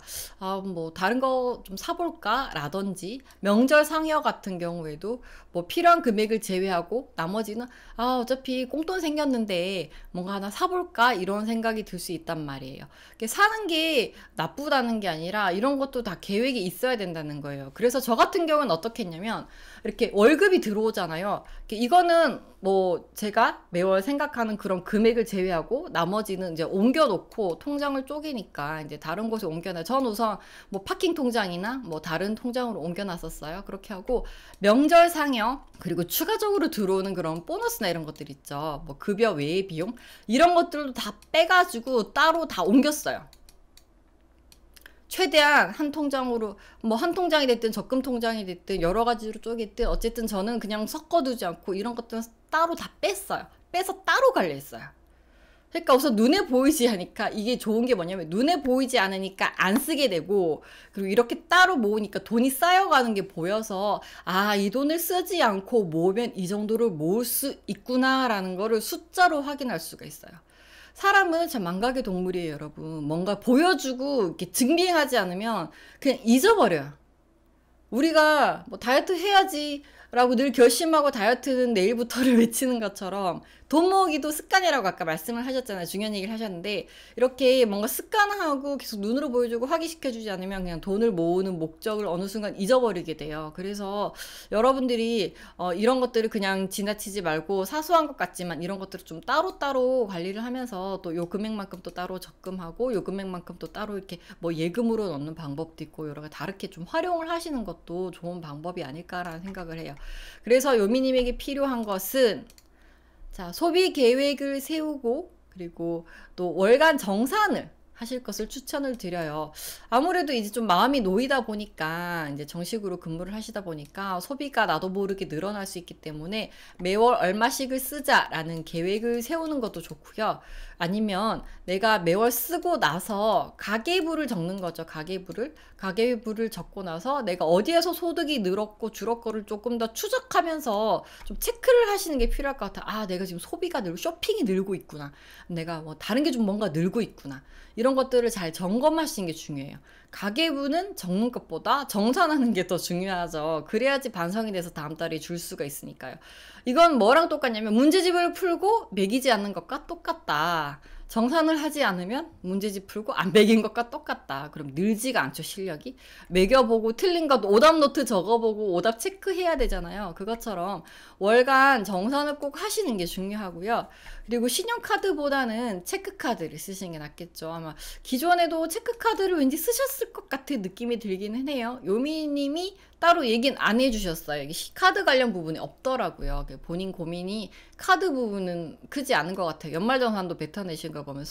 뭐 다른 거 좀 사볼까 라든지, 명절 상여 같은 경우에도 뭐 필요한 금액을 제외하고 나머지는 어차피 꽁돈 생겼는데 뭔가 하나 사볼까 이런 생각이 들 수 있단 말이에요. 사는 게 나쁘다는 게 아니라 이런 것도 다 계획이 있어야 된다는 거예요. 그래서 저 같은 경우는 어떻게 했냐면 이렇게 월급이 들어오잖아요. 이거는 뭐 제가 매월 생각하는 그런 금액을 제외하고 나머지는 이제 옮겨놓고 통장을 쪼개니까 이제 다른 곳에 옮겨놔요. 전 우선 뭐 파킹 통장이나 뭐 다른 통장으로 옮겨놨었어요. 그렇게 하고 명절 상여, 그리고 추가적으로 들어오는 그런 보너스나 이런 것들 있죠. 뭐 급여 외의 비용 이런 것들도 다 빼가지고 따로 다 옮겼어요. 최대한 한 통장으로, 뭐 한 통장이 됐든 적금 통장이 됐든 여러 가지로 쪼갰든 어쨌든 저는 그냥 섞어두지 않고 이런 것들은 따로 다 뺐어요. 빼서 따로 관리했어요. 그러니까 우선 눈에 보이지 않으니까 이게 좋은 게 뭐냐면 눈에 보이지 않으니까 안 쓰게 되고 그리고 이렇게 따로 모으니까 돈이 쌓여가는 게 보여서 아, 이 돈을 쓰지 않고 모으면 이 정도를 모을 수 있구나라는 거를 숫자로 확인할 수가 있어요. 사람은 참 망각의 동물이에요, 여러분. 뭔가 보여주고 이렇게 증빙하지 않으면 그냥 잊어버려요. 우리가 뭐 다이어트 해야지 라고 늘 결심하고 다이어트는 내일부터를 외치는 것처럼 돈 모으기도 습관이라고 아까 말씀을 하셨잖아요. 중요한 얘기를 하셨는데 이렇게 뭔가 습관하고 계속 눈으로 보여주고 확인시켜주지 않으면 그냥 돈을 모으는 목적을 어느 순간 잊어버리게 돼요. 그래서 여러분들이 이런 것들을 그냥 지나치지 말고 사소한 것 같지만 이런 것들을 좀 따로따로 관리를 하면서 또 요 금액만큼 또 따로 적금하고 요 금액만큼 또 따로 이렇게 뭐 예금으로 넣는 방법도 있고 여러 가지 다르게 좀 활용을 하시는 것도 좋은 방법이 아닐까라는 생각을 해요. 그래서 요미님에게 필요한 것은 자, 소비 계획을 세우고 그리고 또 월간 정산을 하실 것을 추천을 드려요. 아무래도 이제 좀 마음이 놓이다 보니까 이제 정식으로 근무를 하시다 보니까 소비가 나도 모르게 늘어날 수 있기 때문에 매월 얼마씩을 쓰자라는 계획을 세우는 것도 좋고요. 아니면 내가 매월 쓰고 나서 가계부를 적는 거죠. 가계부를 적고 나서 내가 어디에서 소득이 늘었고 줄었고를 조금 더 추적하면서 좀 체크를 하시는 게 필요할 것 같아요. 아, 내가 지금 소비가 늘고 쇼핑이 늘고 있구나. 내가 뭐 다른 게 좀 뭔가 늘고 있구나. 이런 것들을 잘 점검하시는 게 중요해요. 가계부는 적는 것보다 정산하는 게 더 중요하죠. 그래야지 반성이 돼서 다음 달에 줄 수가 있으니까요. 이건 뭐랑 똑같냐면 문제집을 풀고 매기지 않는 것과 똑같다. 정산을 하지 않으면 문제집 풀고 안 매긴 것과 똑같다. 그럼 늘지가 않죠, 실력이. 매겨보고 틀린 것 오답 노트 적어보고 오답 체크해야 되잖아요. 그것처럼 월간 정산을 꼭 하시는 게 중요하고요. 그리고 신용카드보다는 체크카드를 쓰시는 게 낫겠죠. 아마 기존에도 체크카드를 왠지 쓰셨을 것 같은 느낌이 들기는 해요. 요미님이 따로 얘기는 안 해주셨어요. 이게 카드 관련 부분이 없더라고요. 본인 고민이 카드 부분은 크지 않은 것 같아요. 연말정산도 뱉어내신 거 보면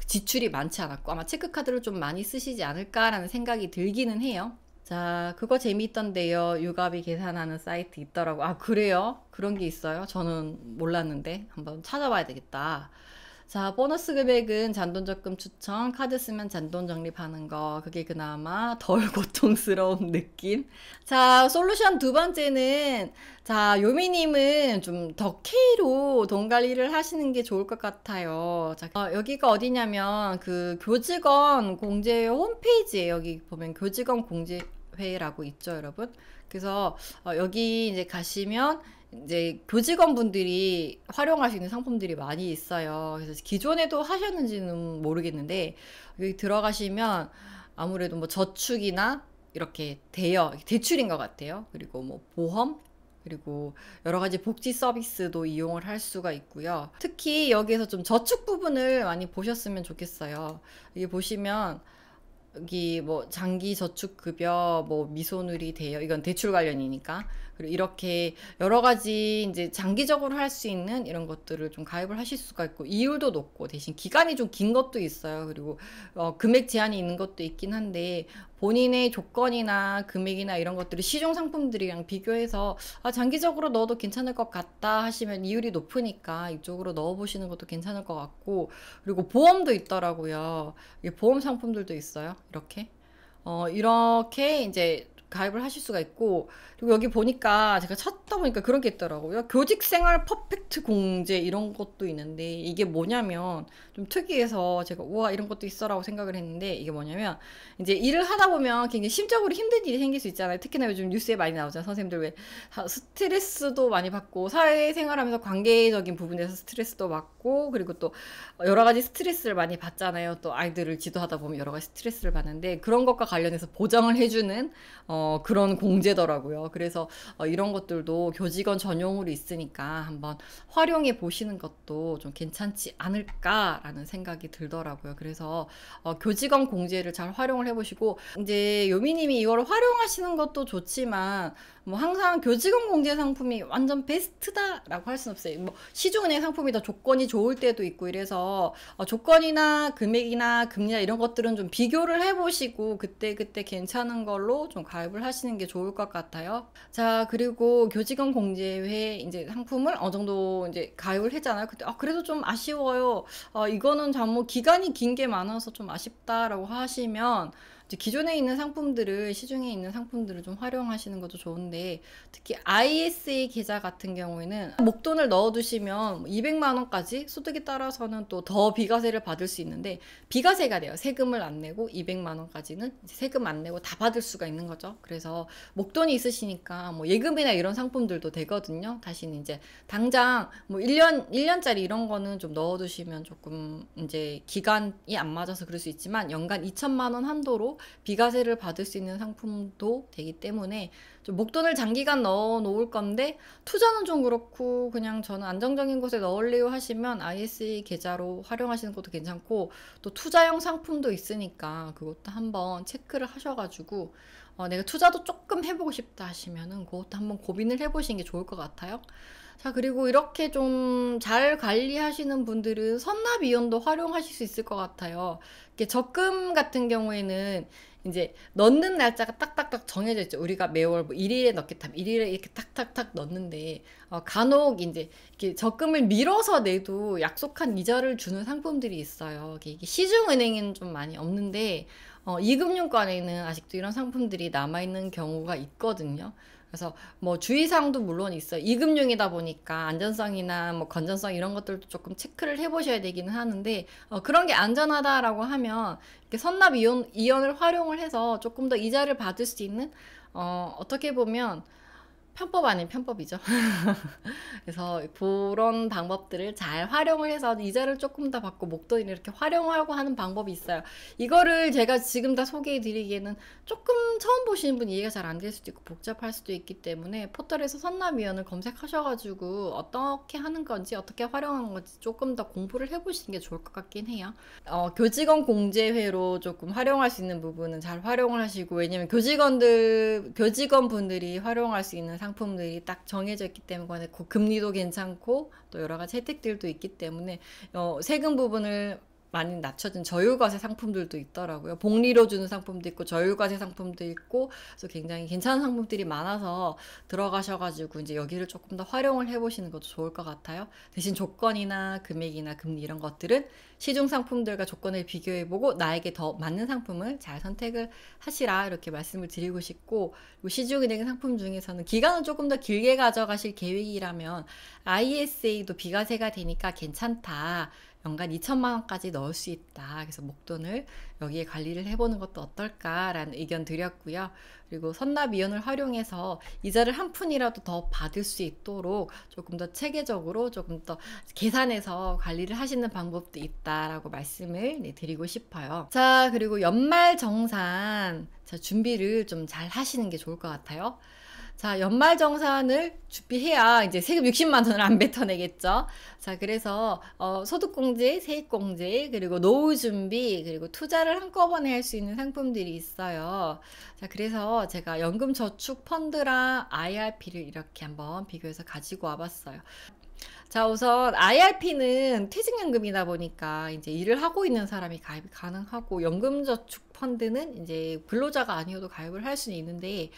지출이 많지 않았고 아마 체크카드를 좀 많이 쓰시지 않을까라는 생각이 들기는 해요. 자, 그거 재미있던데요. 유가비 계산하는 사이트 있더라고. 아, 그래요? 그런 게 있어요? 저는 몰랐는데 한번 찾아봐야 되겠다. 자, 보너스 금액은 잔돈 적금 추천, 카드 쓰면 잔돈 적립하는 거, 그게 그나마 덜 고통스러운 느낌. 자, 솔루션 두 번째는, 자, 요미님은 좀 덕케이로 돈 관리를 하시는 게 좋을 것 같아요. 자, 여기가 어디냐면, 그 교직원 공제 홈페이지에 여기 보면 교직원 공제회라고 있죠, 여러분. 그래서 여기 이제 가시면 이제 교직원분들이 활용할 수 있는 상품들이 많이 있어요. 그래서 기존에도 하셨는지는 모르겠는데 여기 들어가시면 아무래도 뭐 저축이나 이렇게 대출인 것 같아요. 그리고 뭐 보험 그리고 여러 가지 복지 서비스도 이용을 할 수가 있고요. 특히 여기에서 좀 저축 부분을 많이 보셨으면 좋겠어요. 여기 보시면 여기 뭐 장기 저축 급여 뭐 미소누리 대여 이건 대출 관련이니까 그리고 이렇게 여러 가지 이제 장기적으로 할 수 있는 이런 것들을 좀 가입을 하실 수가 있고 이율도 높고 대신 기간이 좀 긴 것도 있어요. 그리고 금액 제한이 있는 것도 있긴 한데 본인의 조건이나 금액이나 이런 것들을 시중 상품들이랑 비교해서 아, 장기적으로 넣어도 괜찮을 것 같다 하시면 이율이 높으니까 이쪽으로 넣어보시는 것도 괜찮을 것 같고 그리고 보험도 있더라고요. 보험 상품들도 있어요. 이렇게 이제 가입을 하실 수가 있고 그리고 여기 보니까 제가 찾다 보니까 그런 게 있더라고요. 교직생활 퍼펙트 공제 이런 것도 있는데 이게 뭐냐면 좀 특이해서 제가 우와 이런 것도 있어라고 생각을 했는데 이게 뭐냐면 이제 일을 하다 보면 굉장히 심적으로 힘든 일이 생길 수 있잖아요. 특히나 요즘 뉴스에 많이 나오잖아요. 선생님들 왜 스트레스도 많이 받고 사회생활하면서 관계적인 부분에서 스트레스도 받고 그리고 또 여러 가지 스트레스를 많이 받잖아요. 또 아이들을 지도하다 보면 여러 가지 스트레스를 받는데 그런 것과 관련해서 보장을 해주는 그런 공제더라고요. 그래서 이런 것들도 교직원 전용으로 있으니까 한번 활용해 보시는 것도 좀 괜찮지 않을까라는 생각이 들더라고요. 그래서 교직원 공제를 잘 활용을 해보시고 이제 요미님이 이걸 활용하시는 것도 좋지만 뭐 항상 교직원 공제 상품이 완전 베스트다라고 할 수는 없어요. 뭐 시중은행 상품이 더 조건이 좋을 때도 있고 이래서 조건이나 금액이나 금리나 이런 것들은 좀 비교를 해보시고 그때 괜찮은 걸로 좀 가입을 가입을 하시는 게 좋을 것 같아요. 자, 그리고 교직원 공제회 이제 상품을 어느 정도 이제 가입을 했잖아요. 근데 그래도 좀 아쉬워요. 이거는 뭐 기간이 긴 게 많아서 좀 아쉽다라고 하시면 이제 기존에 있는 상품들을, 시중에 있는 상품들을 좀 활용하시는 것도 좋은데, 특히 ISA 계좌 같은 경우에는 목돈을 넣어두시면 200만 원까지 소득에 따라서는 또 더 비과세를 받을 수 있는데, 비과세가 돼요. 세금을 안 내고 200만 원까지는 이제 세금 안 내고 다 받을 수가 있는 거죠. 그래서 목돈이 있으시니까 뭐 예금이나 이런 상품들도 되거든요. 다시는 이제 당장 뭐 1년짜리 이런 거는 좀 넣어두시면 조금 이제 기간이 안 맞아서 그럴 수 있지만, 연간 2천만 원 한도로 비과세를 받을 수 있는 상품도 되기 때문에 좀 목돈을 장기간 넣어 놓을 건데, 투자는 좀 그렇고 그냥 저는 안정적인 곳에 넣으려고 하시면 ISA 계좌로 활용하시는 것도 괜찮고, 또 투자형 상품도 있으니까 그것도 한번 체크를 하셔가지고 내가 투자도 조금 해보고 싶다 하시면은 그것도 한번 고민을 해보시는 게 좋을 것 같아요. 자, 그리고 이렇게 좀 잘 관리하시는 분들은 선납이혼도 활용하실 수 있을 것 같아요. 이렇게 적금 같은 경우에는 이제 넣는 날짜가 딱딱딱 정해져 있죠. 우리가 매월 뭐 1일에 넣겠다, 1일에 이렇게 탁탁탁 넣는데, 간혹 이제 이렇게 적금을 밀어서 내도 약속한 이자를 주는 상품들이 있어요. 이게 시중은행에는 좀 많이 없는데, 이금융권에는 아직도 이런 상품들이 남아있는 경우가 있거든요. 그래서 뭐 주의사항도 물론 있어요. 이금융이다 보니까 안전성이나 뭐 건전성 이런 것들도 조금 체크를 해보셔야 되기는 하는데, 그런 게 안전하다라고 하면 이렇게 이혼을 활용을 해서 조금 더 이자를 받을 수 있는, 어떻게 보면 편법 아닌 편법이죠. 그래서 그런 방법들을 잘 활용을 해서 이자를 조금 더 받고 목돈을 이렇게 활용하고 하는 방법이 있어요. 이거를 제가 지금 다 소개해 드리기에는 조금 처음 보시는 분 이해가 잘 안 될 수도 있고 복잡할 수도 있기 때문에, 포털에서 선납위원을 검색하셔가지고 어떻게 하는 건지, 어떻게 활용하는 건지 조금 더 공부를 해보시는 게 좋을 것 같긴 해요. 교직원 공제회로 조금 활용할 수 있는 부분은 잘 활용을 하시고, 왜냐면 교직원분들이 활용할 수 있는 상품들이 딱 정해져 있기 때문에, 그 금리도 괜찮고 또 여러 가지 혜택들도 있기 때문에, 세금 부분을 많이 낮춰진 저율과세 상품들도 있더라고요. 복리로 주는 상품도 있고 저율과세 상품도 있고, 그래서 굉장히 괜찮은 상품들이 많아서 들어가셔가지고 이제 여기를 조금 더 활용을 해보시는 것도 좋을 것 같아요. 대신 조건이나 금액이나 금리 이런 것들은 시중 상품들과 조건을 비교해보고 나에게 더 맞는 상품을 잘 선택을 하시라, 이렇게 말씀을 드리고 싶고, 그리고 시중은행 상품 중에서는 기간을 조금 더 길게 가져가실 계획이라면 ISA도 비과세가 되니까 괜찮다, 연간 2천만 원까지 넣을 수 있다, 그래서 목돈을 여기에 관리를 해보는 것도 어떨까라는 의견 드렸고요. 그리고 선납이혼을 활용해서 이자를 한 푼이라도 더 받을 수 있도록 조금 더 체계적으로 조금 더 계산해서 관리를 하시는 방법도 있다라고 말씀을 드리고 싶어요. 자, 그리고 연말정산 준비를 좀 잘 하시는 게 좋을 것 같아요. 자, 연말정산을 준비해야 이제 세금 60만 원을 안 뱉어내겠죠. 자, 그래서 소득공제, 세액공제, 그리고 노후준비, 그리고 투자를 한꺼번에 할 수 있는 상품들이 있어요. 자, 그래서 제가 연금저축펀드랑 IRP를 이렇게 한번 비교해서 가지고 와봤어요. 자, 우선 IRP는 퇴직연금이다 보니까 이제 일을 하고 있는 사람이 가입이 가능하고, 연금저축펀드는 이제 근로자가 아니어도 가입을 할 수는 있는데,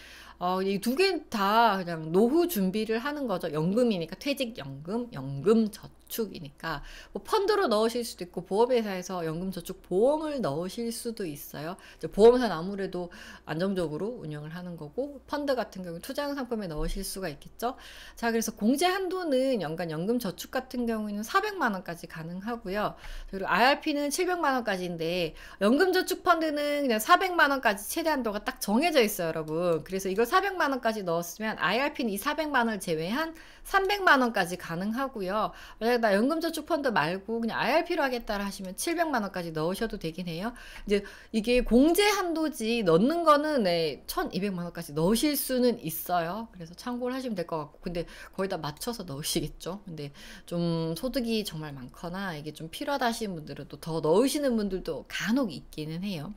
이 두 개 다 그냥 노후 준비를 하는 거죠. 연금이니까 퇴직연금, 연금저축이니까 뭐 펀드로 넣으실 수도 있고, 보험회사에서 연금저축보험을 넣으실 수도 있어요. 이제 보험회사는 아무래도 안정적으로 운영을 하는 거고, 펀드 같은 경우 투자형 상품에 넣으실 수가 있겠죠. 자, 그래서 공제 한도는 연간 연금저축 같은 경우에는 400만 원까지 가능하고요. 그리고 IRP는 700만 원까지인데, 연금저축펀드는 그냥 400만 원까지 최대 한도가 딱 정해져 있어요, 여러분. 그래서 이걸 400만 원까지 넣었으면 IRP는 이 400만 원을 제외한 300만 원까지 가능하고요. 만약에 나 연금저축펀드 말고 그냥 IRP로 하겠다 하시면 700만 원까지 넣으셔도 되긴 해요. 이제 이게 공제 한도지, 넣는 거는 1200만 원까지 넣으실 수는 있어요. 그래서 참고를 하시면 될 것 같고, 근데 거의 다 맞춰서 넣으시겠죠. 근데 좀 소득이 정말 많거나 이게 좀 필요하다 하시는 분들은 또 더 넣으시는 분들도 간혹 있기는 해요.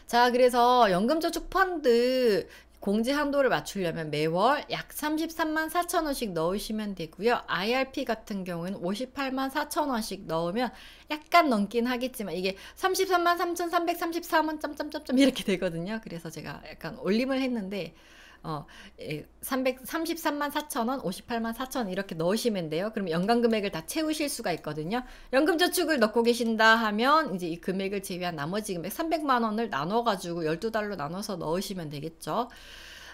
자, 그래서 연금저축펀드 공제 한도를 맞추려면 매월 약 33만 4천 원씩 넣으시면 되고요. IRP 같은 경우에는 58만 4천 원씩 넣으면 약간 넘긴 하겠지만 이게 33만 3,334원 점점점점 이렇게 되거든요. 그래서 제가 약간 올림을 했는데 33만 4천 원, 58만 4천 원 이렇게 넣으시면 돼요. 그럼 연간 금액을 다 채우실 수가 있거든요. 연금저축을 넣고 계신다 하면 이제 이 금액을 제외한 나머지 금액 300만 원을 나눠가지고 12달로 나눠서 넣으시면 되겠죠.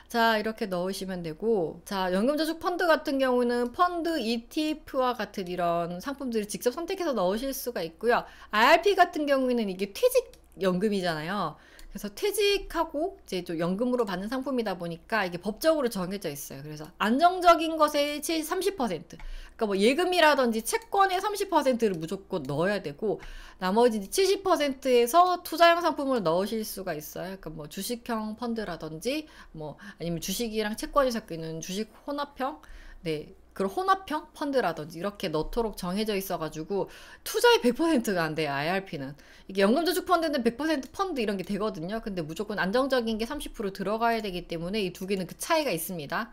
자, 이렇게 넣으시면 되고, 자, 연금저축 펀드 같은 경우는 펀드 ETF와 같은 이런 상품들을 직접 선택해서 넣으실 수가 있고요. IRP 같은 경우에는 이게 퇴직연금이잖아요. 그래서 퇴직하고 이제 좀 연금으로 받는 상품이다 보니까 이게 법적으로 정해져 있어요. 그래서 안정적인 것의 30%, 그러니까 뭐 예금이라든지 채권의 30%를 무조건 넣어야 되고 나머지 70%에서 투자형 상품을 넣으실 수가 있어요. 그러니까 뭐 주식형 펀드라든지 뭐 아니면 주식이랑 채권이 섞여 있는 주식 혼합형, 네. 그런 혼합형 펀드라든지 이렇게 넣도록 정해져 있어가지고 투자의 100%가 안 돼요. IRP는. 이게 연금저축 펀드는 100% 펀드 이런 게 되거든요. 근데 무조건 안정적인 게 30% 들어가야 되기 때문에 이 두 개는 그 차이가 있습니다.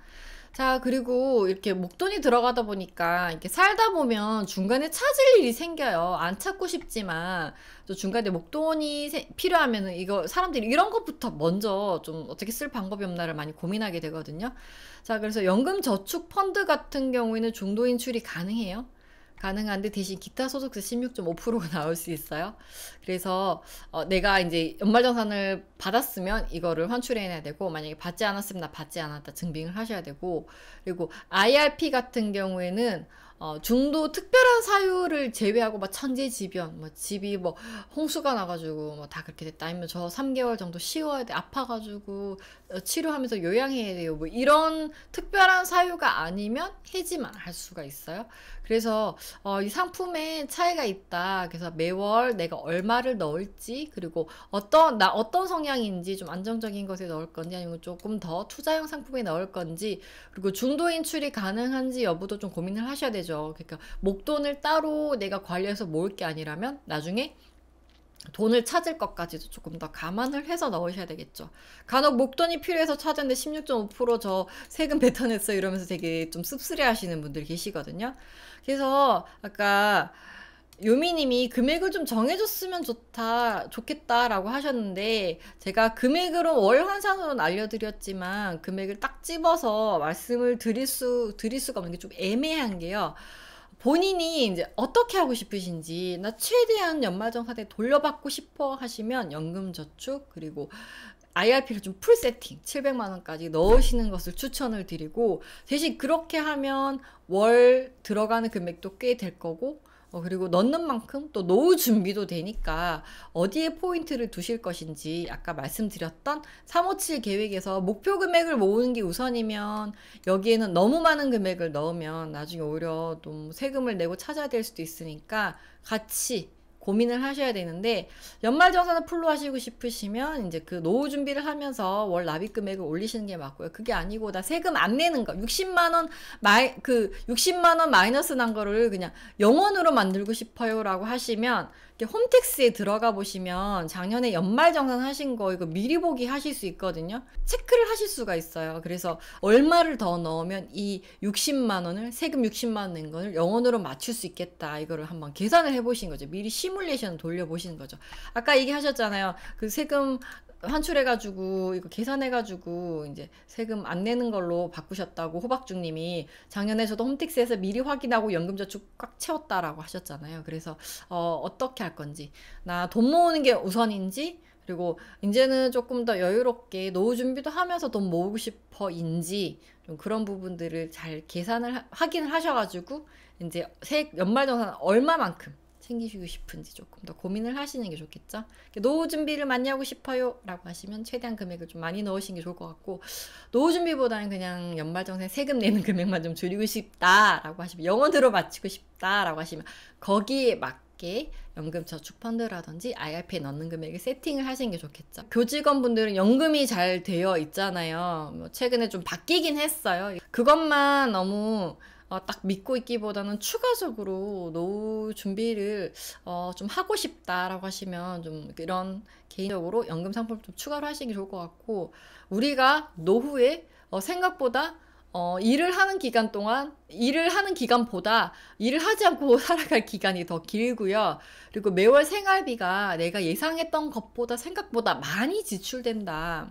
자, 그리고 이렇게 목돈이 들어가다 보니까 이렇게 살다 보면 중간에 찾을 일이 생겨요. 안 찾고 싶지만 또 중간에 목돈이 필요하면은 이거 사람들이 이런 것부터 먼저 좀 어떻게 쓸 방법이 없나를 많이 고민하게 되거든요. 자, 그래서 연금저축 펀드 같은 경우에는 중도 인출이 가능해요. 가능한데 대신 기타 소득세 16.5%가 나올 수 있어요. 그래서 내가 이제 연말정산을 받았으면 이거를 환출해야 되고 만약에 받지 않았으면 나 받지 않았다 증빙을 하셔야 되고 그리고 IRP 같은 경우에는 중도 특별한 사유를 제외하고 막 천재지변 뭐 집이 뭐 홍수가 나가지고 뭐 다 그렇게 됐다 아니면 저 3개월 정도 쉬어야 돼 아파가지고 치료하면서 요양해야 돼요 뭐 이런 특별한 사유가 아니면 해지만 할 수가 있어요. 그래서 이 상품에 차이가 있다. 그래서 매월 내가 얼마를 넣을지 그리고 어떤 성향인지 좀 안정적인 것에 넣을 건지 아니면 조금 더 투자형 상품에 넣을 건지 그리고 중도 인출이 가능한지 여부도 좀 고민을 하셔야 되죠. 그러니까 목돈을 따로 내가 관리해서 모을 게 아니라면 나중에 돈을 찾을 것까지도 조금 더 감안을 해서 넣으셔야 되겠죠. 간혹 목돈이 필요해서 찾았는데 16.5%저 세금 뱉어냈어 이러면서 되게 좀 씁쓸해 하시는 분들 계시거든요. 그래서 아까 요미님이 금액을 좀 정해줬으면 좋겠다라고 하셨는데 제가 금액으로 월 환산으로는 알려드렸지만 금액을 딱 집어서 말씀을 드릴 수가 없는 게 좀 애매한 게요. 본인이 이제 어떻게 하고 싶으신지 나 최대한 연말정산에 돌려받고 싶어 하시면 연금저축 그리고 IRP를 좀 풀 세팅 700만 원까지 넣으시는 것을 추천을 드리고 대신 그렇게 하면 월 들어가는 금액도 꽤 될 거고 그리고 넣는 만큼 또 노후 준비도 되니까 어디에 포인트를 두실 것인지 아까 말씀드렸던 357 계획에서 목표 금액을 모으는 게 우선이면 여기에는 너무 많은 금액을 넣으면 나중에 오히려 좀 세금을 내고 찾아야 될 수도 있으니까 같이 고민을 하셔야 되는데 연말정산을 풀로 하시고 싶으시면 이제 그 노후 준비를 하면서 월 납입 금액을 올리시는 게 맞고요. 그게 아니고 나 세금 안 내는 거 60만 원 60만 원 마이너스 난 거를 그냥 0원으로 만들고 싶어요라고 하시면 홈택스에 들어가 보시면 작년에 연말정산 하신 거 이거 미리 보기 하실 수 있거든요. 체크를 하실 수가 있어요. 그래서 얼마를 더 넣으면 이 60만 원을 세금 60만 원 낸 거를 0원으로 맞출 수 있겠다. 이거를 한번 계산을 해보신 거죠. 미리 시뮬레이션 돌려보시는 거죠. 아까 얘기하셨잖아요. 그 세금 환출해가지고 이거 계산해가지고 이제 세금 안 내는 걸로 바꾸셨다고 호박죽님이 작년에 저도 홈택스에서 미리 확인하고 연금저축 꽉 채웠다라고 하셨잖아요. 그래서 어떻게 할 건지 나 돈 모으는 게 우선인지 그리고 이제는 조금 더 여유롭게 노후 준비도 하면서 돈 모으고 싶어인지 좀 그런 부분들을 잘 계산을 확인을 하셔가지고 이제 연말정산 얼마만큼 챙기시고 싶은지 조금 더 고민을 하시는 게 좋겠죠. 노후 준비를 많이 하고 싶어요 라고 하시면 최대한 금액을 좀 많이 넣으시는 게 좋을 것 같고 노후 준비보다는 그냥 연말정산 세금 내는 금액만 좀 줄이고 싶다라고 하시면 영원으로 맞추고 싶다라고 하시면 거기에 맞게 연금저축펀드라든지 IRP에 넣는 금액을 세팅을 하시는 게 좋겠죠. 교직원분들은 연금이 잘 되어 있잖아요. 뭐 최근에 좀 바뀌긴 했어요. 그것만 너무 딱 믿고 있기보다는 추가적으로 노후 준비를 좀 하고 싶다라고 하시면 좀 이런 개인적으로 연금 상품 좀 추가로 하시는 게 좋을 것 같고, 우리가 노후에 생각보다 일을 하는 기간 동안, 일을 하는 기간보다 일을 하지 않고 살아갈 기간이 더 길고요. 그리고 매월 생활비가 내가 예상했던 것보다 생각보다 많이 지출된다.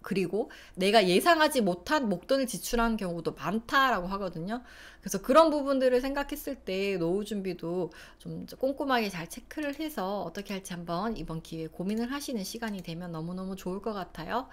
그리고 내가 예상하지 못한 목돈을 지출하는 경우도 많다라고 하거든요. 그래서 그런 부분들을 생각했을 때 노후 준비도 좀 꼼꼼하게 잘 체크를 해서 어떻게 할지 한번 이번 기회에 고민을 하시는 시간이 되면 너무너무 좋을 것 같아요.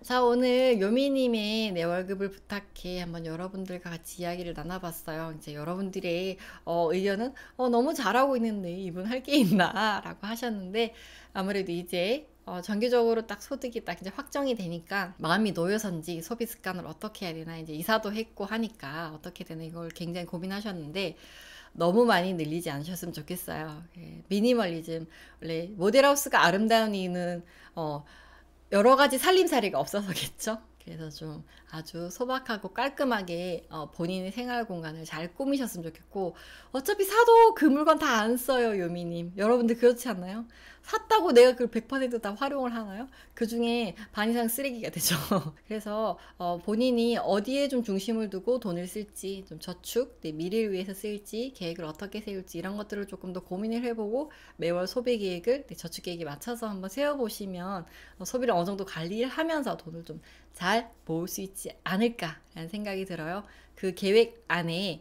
자, 오늘 요미님의 내 월급을 부탁해 한번 여러분들과 같이 이야기를 나눠봤어요. 이제 여러분들의 의견은 너무 잘하고 있는데 이분 할 게 있나? 라고 하셨는데, 아무래도 이제 정기적으로 딱 소득이 딱 이제 확정이 되니까 마음이 놓여서인지 소비 습관을 어떻게 해야 되나, 이제 이사도 했고 하니까 어떻게 되나 이걸 굉장히 고민하셨는데, 너무 많이 늘리지 않으셨으면 좋겠어요. 예, 미니멀리즘, 원래 모델하우스가 아름다운 이유는 여러 가지 살림살이가 없어서겠죠. 그래서 좀 아주 소박하고 깔끔하게 본인의 생활 공간을 잘 꾸미셨으면 좋겠고, 어차피 사도 그 물건 다 안 써요, 요미님. 여러분들 그렇지 않나요? 샀다고 내가 그걸 100%다 활용을 하나요? 그 중에 반 이상 쓰레기가 되죠. 그래서 본인이 어디에 좀 중심을 두고 돈을 쓸지, 좀 저축, 내 미래를 위해서 쓸지, 계획을 어떻게 세울지, 이런 것들을 조금 더 고민을 해보고 매월 소비 계획을, 내 저축 계획에 맞춰서 한번 세워보시면 소비를 어느 정도 관리를 하면서 돈을 좀 잘 모을 수 있지 않을까라는 생각이 들어요. 그 계획 안에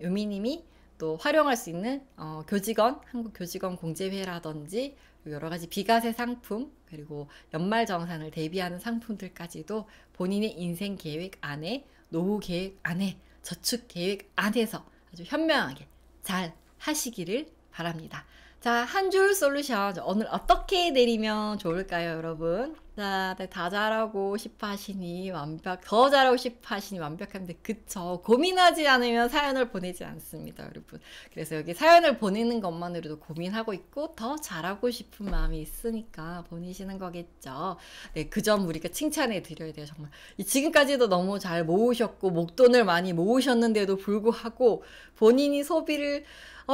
요미님이 또 활용할 수 있는 교직원, 한국 교직원 공제회라든지 여러 가지 비과세 상품, 그리고 연말정산을 대비하는 상품들까지도 본인의 인생 계획 안에, 노후 계획 안에, 저축 계획 안에서 아주 현명하게 잘 하시기를 바랍니다. 자, 한 줄 솔루션 오늘 어떻게 내리면 좋을까요, 여러분? 자, 네, 다 잘하고 싶어 하시니 더 잘하고 싶어 하시니 완벽한데, 그쵸? 고민하지 않으면 사연을 보내지 않습니다, 여러분. 그래서 여기 사연을 보내는 것만으로도 고민하고 있고 더 잘하고 싶은 마음이 있으니까 보내시는 거겠죠. 네, 그 점 우리가 칭찬해 드려야 돼요, 정말. 지금까지도 너무 잘 모으셨고 목돈을 많이 모으셨는데도 불구하고 본인이 소비를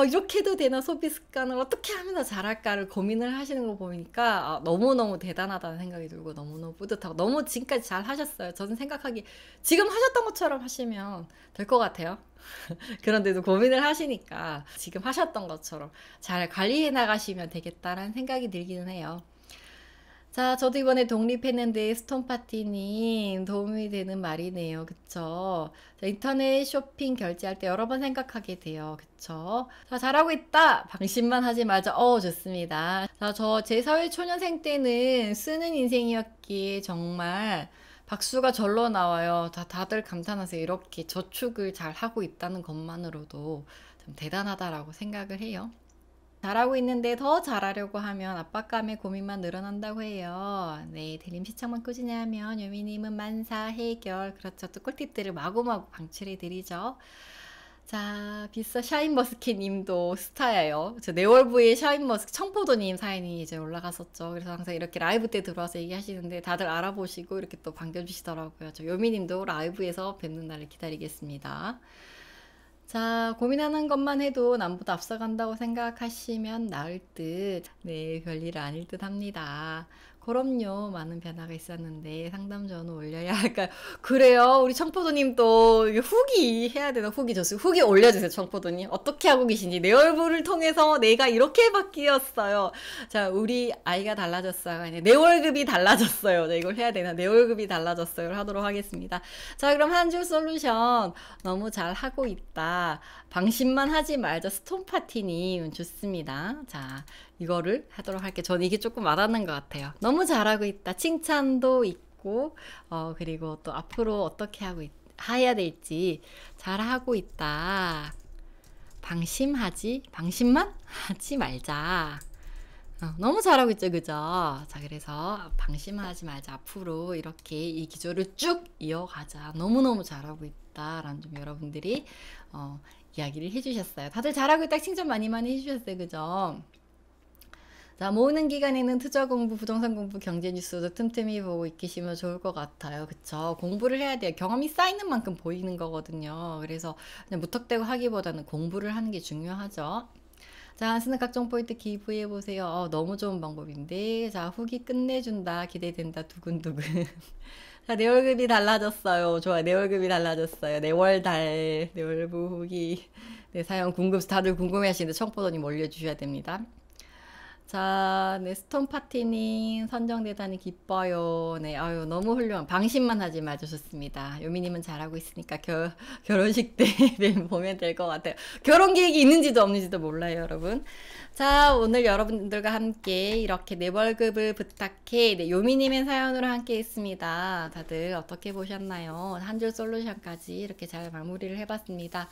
이렇게 해도 되나, 소비 습관을 어떻게 하면 더 잘할까를 고민을 하시는 거 보니까 너무너무 대단하다는 생각이 들고 너무너무 뿌듯하고, 너무 지금까지 잘 하셨어요. 저는 생각하기 지금 하셨던 것처럼 하시면 될 것 같아요. 그런데도 고민을 하시니까 지금 하셨던 것처럼 잘 관리해 나가시면 되겠다라는 생각이 들기는 해요. 자, 저도 이번에 독립했는데 스톤파티님 도움이 되는 말이네요. 그쵸? 자, 인터넷 쇼핑 결제할 때 여러 번 생각하게 돼요. 그쵸? 자, 잘하고 있다! 방심만 하지 말자. 좋습니다. 자, 제 사회초년생 때는 쓰는 인생이었기에 정말 박수가 절로 나와요. 다들 감탄하세요. 이렇게 저축을 잘 하고 있다는 것만으로도 좀 대단하다라고 생각을 해요. 잘하고 있는데 더 잘하려고 하면 압박감에 고민만 늘어난다고 해요. 네, 대림 시청만 꾸준히 하면 요미님은 만사 해결, 그렇죠. 또 꿀팁들을 마구마구 방출해 드리죠. 자, 비싸 샤인머스켓 님도 스타예요. 저 네월부에 샤인머스켓 청포도님 사연이 이제 올라갔었죠. 그래서 항상 이렇게 라이브 때 들어와서 얘기하시는데 다들 알아보시고 이렇게 또 반겨주시더라고요. 저 요미님도 라이브에서 뵙는 날을 기다리겠습니다. 자, 고민하는 것만 해도 남보다 앞서간다고 생각하시면 나을 듯. 네, 별일 아닐 듯 합니다. 그럼요, 많은 변화가 있었는데 상담 전후 올려야 할까요? 그래요, 우리 청포도님도 후기 해야 되나? 후기 좋습니다. 후기 올려주세요, 청포도님. 어떻게 하고 계신지. 내 얼굴을 통해서 내가 이렇게 바뀌었어요. 자, 우리 아이가 달라졌어요. 아니, 내 월급이 달라졌어요. 네, 이걸 해야 되나? 내 월급이 달라졌어요. 하도록 하겠습니다. 자, 그럼 한 줄 솔루션 너무 잘 하고 있다. 방심만 하지 말자. 스톤파티님 좋습니다. 자, 이거를 하도록 할게요. 저는 이게 조금 와닿는 것 같아요. 너무 잘하고 있다. 칭찬도 있고 그리고 또 앞으로 어떻게 해야 될지 잘하고 있다. 방심만 하지 말자. 너무 잘하고 있죠, 그죠? 자, 그래서 방심하지 말자. 앞으로 이렇게 이 기조를 쭉 이어가자. 너무너무 잘하고 있다라는 좀 여러분들이 이야기를 해주셨어요. 다들 잘하고 있다 칭찬 많이 해주셨어요, 그죠? 자, 모으는 기간에는 투자 공부, 부동산 공부, 경제 뉴스도 틈틈이 보고 익히시면 좋을 것 같아요. 그쵸? 공부를 해야 돼요. 경험이 쌓이는 만큼 보이는 거거든요. 그래서 그냥 무턱대고 하기보다는 공부를 하는 게 중요하죠. 자, 쓰는 각종 포인트 기부해보세요. 너무 좋은 방법인데. 자, 후기 끝내준다. 기대된다. 두근두근. 자, 내 월급이 달라졌어요. 좋아, 내 월급이 달라졌어요. 내 월달, 내 월부 후기. 내 사연 다들 궁금해 하시는데 청포도님 올려주셔야 됩니다. 자, 네, 스톤 파티님 선정되다니 기뻐요. 네, 아유, 너무 훌륭한. 방심만 하지 마주셨습니다. 요미님은 잘하고 있으니까 결혼식 때 보면 될 것 같아요. 결혼 계획이 있는지도 없는지도 몰라요, 여러분. 자, 오늘 여러분들과 함께 이렇게 내 월급을 부탁해. 네, 요미님의 사연으로 함께 했습니다. 다들 어떻게 보셨나요? 한 줄 솔루션까지 이렇게 잘 마무리를 해봤습니다.